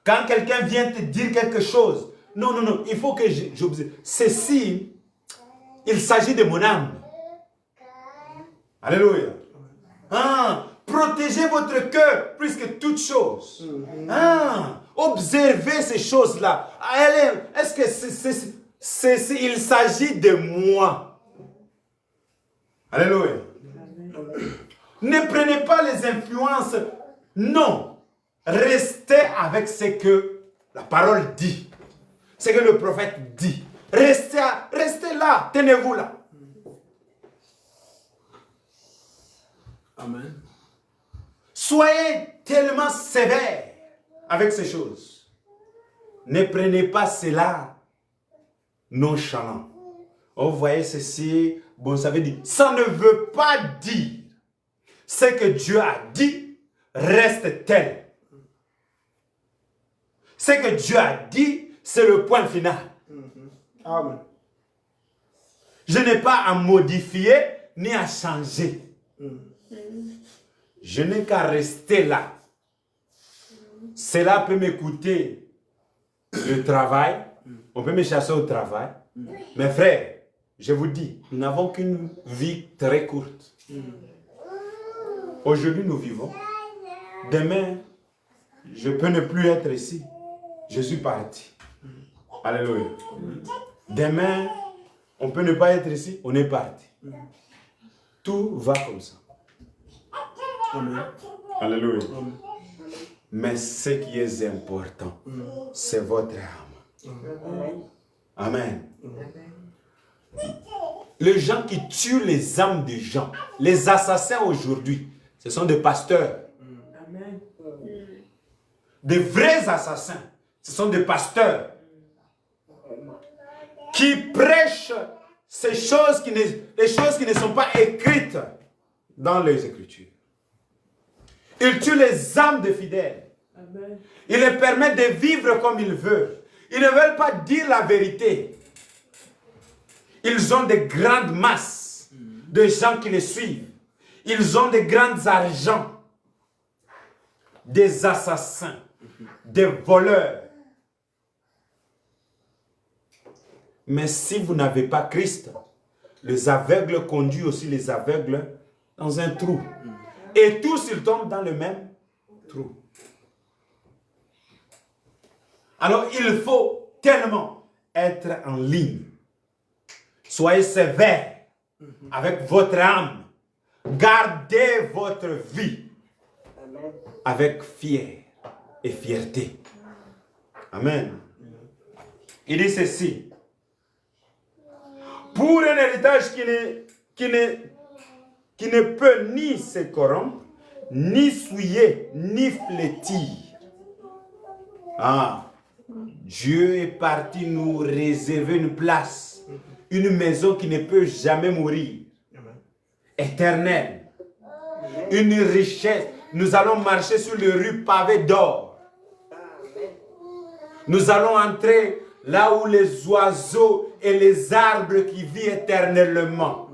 Quand quelqu'un vient te dire quelque chose, non, il faut que j'observe. Ceci, il s'agit de mon âme. Alléluia. Protégez votre cœur plus que toute chose. Observez ces choses-là. Est-ce que il s'agit de moi? Alléluia. Ne prenez pas les influences. Non. Restez avec ce que la parole dit. Ce que le prophète dit. Restez là. Tenez-vous là. Amen. Soyez tellement sévère avec ces choses. Ne prenez pas cela nonchalant. Oh, vous voyez ceci, bon, ça veut dire, ça ne veut pas dire ce que Dieu a dit reste tel. Ce que Dieu a dit, c'est le point final. Amen. Je n'ai pas à modifier ni à changer. Je n'ai qu'à rester là. Cela peut m'écouter le travail. On peut me chasser au travail. Mes frères, je vous dis, nous n'avons qu'une vie très courte. Aujourd'hui, nous vivons. Demain, je peux ne plus être ici. Je suis parti. Alléluia. Demain, on peut ne pas être ici. On est parti. Tout va comme ça. Amen. Alléluia. Mais ce qui est important, c'est votre âme. Amen. Les gens qui tuent les âmes des gens, les assassins aujourd'hui, ce sont des pasteurs. Amen. Des vrais assassins, ce sont des pasteurs qui prêchent les choses qui ne sont pas écrites dans les Écritures. Ils tuent les âmes des fidèles. Amen. Ils les permettent de vivre comme ils veulent. Ils ne veulent pas dire la vérité. Ils ont de grandes masses de gens qui les suivent. Ils ont de grands argents. Des assassins, des voleurs. Mais si vous n'avez pas Christ, les aveugles conduisent aussi les aveugles dans un trou. Et tous ils tombent dans le même trou. Alors il faut tellement être en ligne. Soyez sévère avec votre âme. Gardez votre vie avec fierté. Amen. Il dit ceci. Pour un héritage qui ne peut ni se corrompre, ni souiller, ni flétir. Ah, Dieu est parti nous réserver une place, une maison qui ne peut jamais mourir, éternelle, une richesse. Nous allons marcher sur les rues pavées d'or. Nous allons entrer là où les oiseaux et les arbres qui vivent éternellement.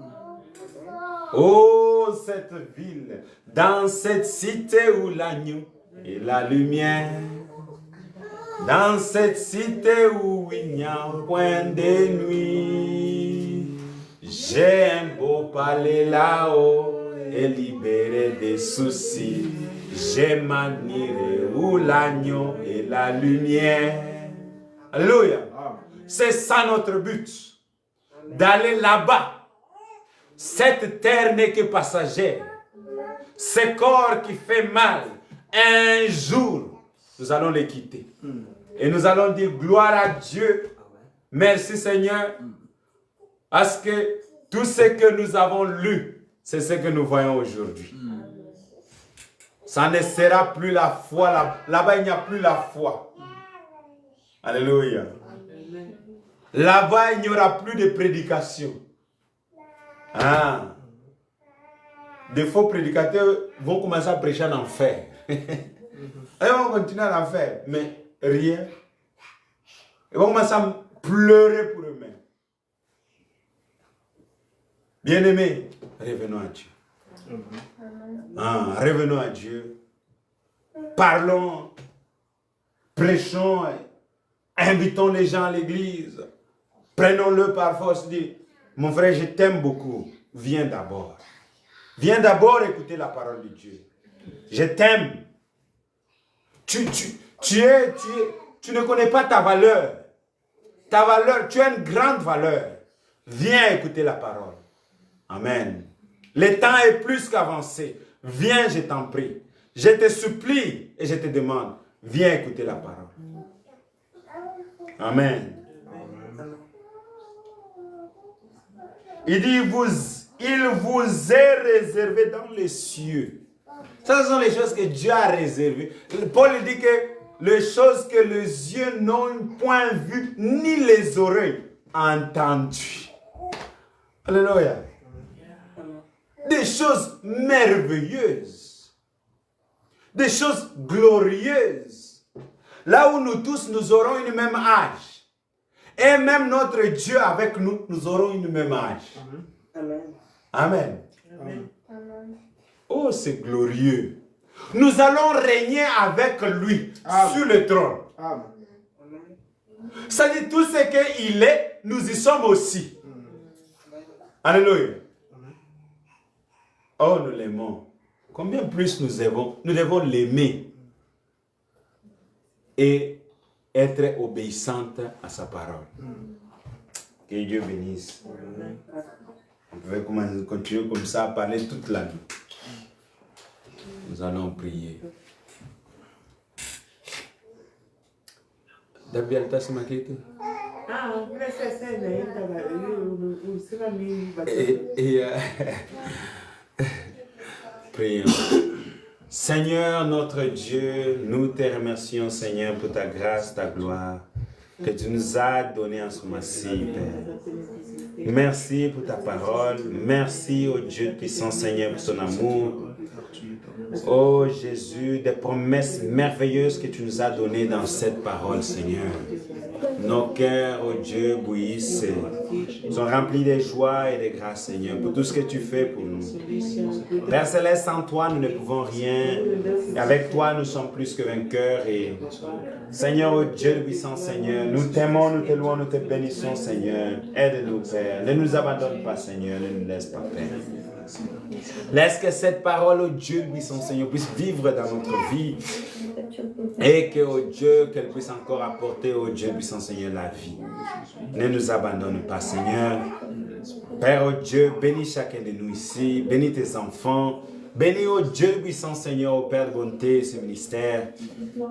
Oh, cette ville, dans cette cité où l'agneau et la lumière, dans cette cité où il n'y a point de nuit, j'ai un beau palais là-haut et libéré des soucis. J'ai m'admiré où l'agneau et la lumière. Alléluia. C'est ça notre but. D'aller là-bas. Cette terre n'est que passagère. Ce corps qui fait mal, un jour, nous allons les quitter. Et nous allons dire gloire à Dieu. Merci Seigneur. Parce que tout ce que nous avons lu, c'est ce que nous voyons aujourd'hui. Ça ne sera plus la foi. Là-bas, il n'y a plus la foi. Alléluia. Là-bas, il n'y aura plus de prédication. Ah. Des faux prédicateurs vont commencer à prêcher en enfer. Ils vont continuer en enfer, mais rien. Ils vont commencer à pleurer pour eux-mêmes. Bien-aimés, revenons à Dieu. Ah, revenons à Dieu. Parlons, prêchons, invitons les gens à l'église. Prenons-le par force. Dis, mon frère, je t'aime beaucoup. Viens d'abord. Viens d'abord écouter la parole de Dieu. Je t'aime. Tu ne connais pas ta valeur. Ta valeur, tu as une grande valeur. Viens écouter la parole. Amen. Le temps est plus qu'avancé. Viens, je t'en prie. Je te supplie et je te demande. Viens écouter la parole. Amen. Il dit, il vous est réservé dans les cieux. Ça, ce sont les choses que Dieu a réservées. Paul dit que les choses que les yeux n'ont point vues, ni les oreilles entendues. Alléluia. Des choses merveilleuses. Des choses glorieuses. Là où nous tous, nous aurons une même âge. Et même notre Dieu avec nous, nous aurons une même âge. Amen. Amen. Amen. Oh, c'est glorieux. Nous allons régner avec lui sur le trône. Amen. Ça dit tout ce qu'il est, nous y sommes aussi. Alléluia. Oh, nous l'aimons. Combien plus nous aimons, nous devons l'aimer et être obéissante à sa parole. Que Dieu bénisse. On pouvait continuer comme ça à parler toute la nuit. Nous Nous allons prier. Dabialta Simakete. Prions. Seigneur notre Dieu, nous te remercions Seigneur pour ta grâce, ta gloire que tu nous as donnée en ce mois-ci, Père. Merci pour ta parole. Merci au Dieu puissant Seigneur pour son amour. Oh Jésus, des promesses merveilleuses que tu nous as données dans cette parole, Seigneur. Nos cœurs, oh Dieu, bouillissent, sont remplis de joie et de grâce, Seigneur, pour tout ce que tu fais pour nous. Père Céleste, sans toi, nous ne pouvons rien. Et avec toi, nous sommes plus que vainqueurs. Et Seigneur, oh Dieu puissant, Seigneur, nous t'aimons, nous te louons, nous te bénissons, Seigneur. Aide-nous, Père. Ne nous abandonne pas, Seigneur. Ne nous laisse pas, Père. Laisse que cette parole, oh Dieu puissant, Seigneur, puisse vivre dans notre vie. Et que, oh Dieu, qu'elle puisse encore apporter, oh Dieu puissant, Seigneur, la vie. Ne nous abandonne pas, Seigneur. Père, oh Dieu, bénis chacun de nous ici. Bénis tes enfants. Bénis, oh Dieu puissant, Seigneur, oh Père de bonté, ce ministère.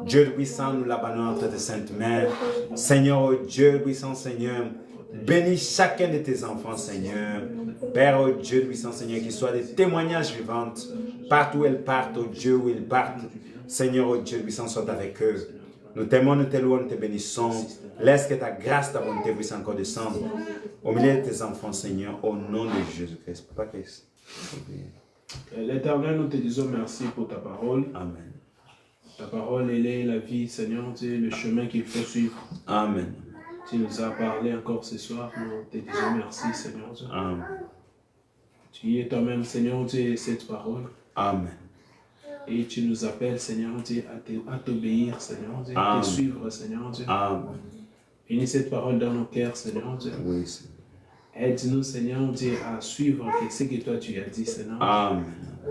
Dieu puissant, nous l'abandonnons entre tes saintes mains. Seigneur, oh Dieu puissant, Seigneur, bénis chacun de tes enfants, Seigneur. Père, oh Dieu puissant, Seigneur, qu'ils soient des témoignages vivants. Partout où ils partent, oh Dieu, où ils partent. Seigneur, oh Dieu puissant, soit avec eux. Nous t'aimons, nous te louons, nous te bénissons. Laisse que ta grâce, ta bonté puisse encore descendre au milieu de tes enfants, Seigneur, au nom de Jésus-Christ. Papa Christ. L'Éternel, nous te disons merci pour ta parole. Amen. Ta parole, elle est la vie, Seigneur, tu es le chemin qu'il faut suivre. Amen. Tu nous as parlé encore ce soir, nous te disons merci, Seigneur. Amen. Tu es toi-même, Seigneur, tu es cette parole. Amen. Et tu nous appelles, Seigneur, à t'obéir, Seigneur, à te suivre, Seigneur. Amen. Bénis cette parole dans nos cœurs, Seigneur. Oui, Seigneur. Aide-nous, Seigneur, à suivre ce que toi tu as dit, Seigneur. Amen.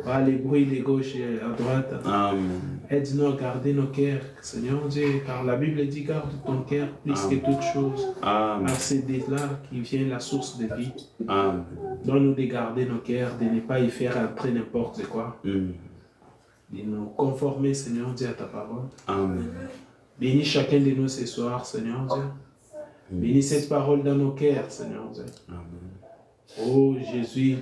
Pas les bruits de gauche et à droite. Amen. Aide-nous à garder nos cœurs, Seigneur, car la Bible dit garde ton cœur plus que toute chose. Amen. Car c'est de là qui vient la source de vie. Amen. Donne-nous de garder nos cœurs, de ne pas y faire entrer n'importe quoi. De nous conformer, Seigneur Dieu, à ta parole. Amen. Bénis chacun de nous ce soir, Seigneur Dieu. Bénis cette parole dans nos cœurs, Seigneur Dieu. Amen. Oh Jésus,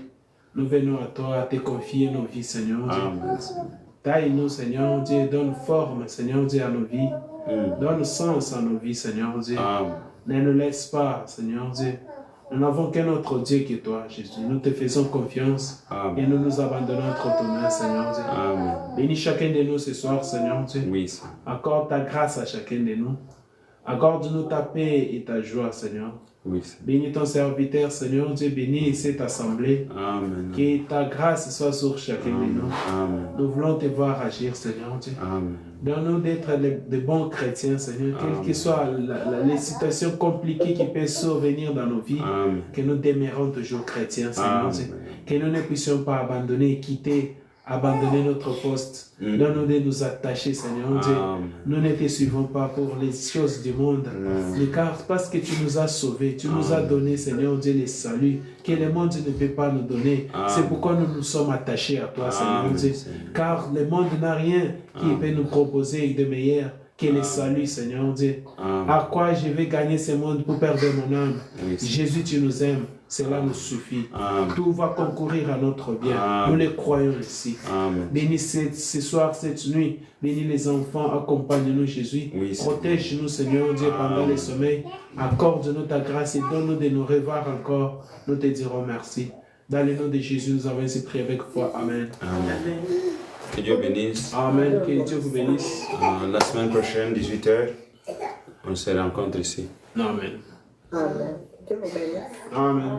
nous venons à toi, à te confier nos vies, Seigneur Dieu. Amen. Taille-nous, Seigneur Dieu, donne forme, Seigneur Dieu, à nos vies. Donne sens à nos vies, Seigneur Dieu. Amen. Ne nous laisse pas, Seigneur Dieu. Nous n'avons qu'un autre Dieu que toi, Jésus. Nous te faisons confiance. Amen. Et nous nous abandonnons entre tes mains, Seigneur Dieu. Amen. Bénis chacun de nous ce soir, Seigneur Dieu. Oui, Seigneur. Accorde ta grâce à chacun de nous. Accorde-nous ta paix et ta joie, Seigneur. Oui, Seigneur. Bénis ton serviteur, Seigneur Dieu. Bénis cette assemblée. Amen. Que ta grâce soit sur chacun de nous. Amen. Nous voulons te voir agir, Seigneur Dieu. Amen. Donne-nous d'être de bons chrétiens, Seigneur. Quelles que soient les situations compliquées qui peuvent survenir dans nos vies, Amen. que nous demeurons toujours chrétiens, Seigneur Dieu. Que nous ne puissions pas abandonner et quitter, abandonner notre poste. Donne-nous de nous attacher, Seigneur Dieu. Nous ne te suivons pas pour les choses du monde, mais car parce que tu nous as sauvés, tu nous as donné, Seigneur Dieu, les saluts que le monde ne peut pas nous donner. C'est pourquoi nous nous sommes attachés à toi, Seigneur Dieu. Car le monde n'a rien qui peut nous proposer de meilleur que le salut, Seigneur Dieu. À quoi je vais gagner ce monde pour perdre mon âme? Jésus, tu nous aimes. Cela nous suffit. Tout va concourir à notre bien. Nous le croyons ici. Bénis ce soir, cette nuit. Bénis les enfants. Accompagne-nous, Jésus. Protège-nous, Seigneur Dieu, pendant le sommeil. Accorde-nous ta grâce et donne-nous de nous revoir encore. Nous te dirons merci. Dans le nom de Jésus, nous avons ainsi prié avec foi. Amen. Amen. Que Dieu bénisse. Amen. Que Dieu vous bénisse. La semaine prochaine, 18h, on se rencontre ici. Amen. Amen. Dieu vous bénisse. Amen.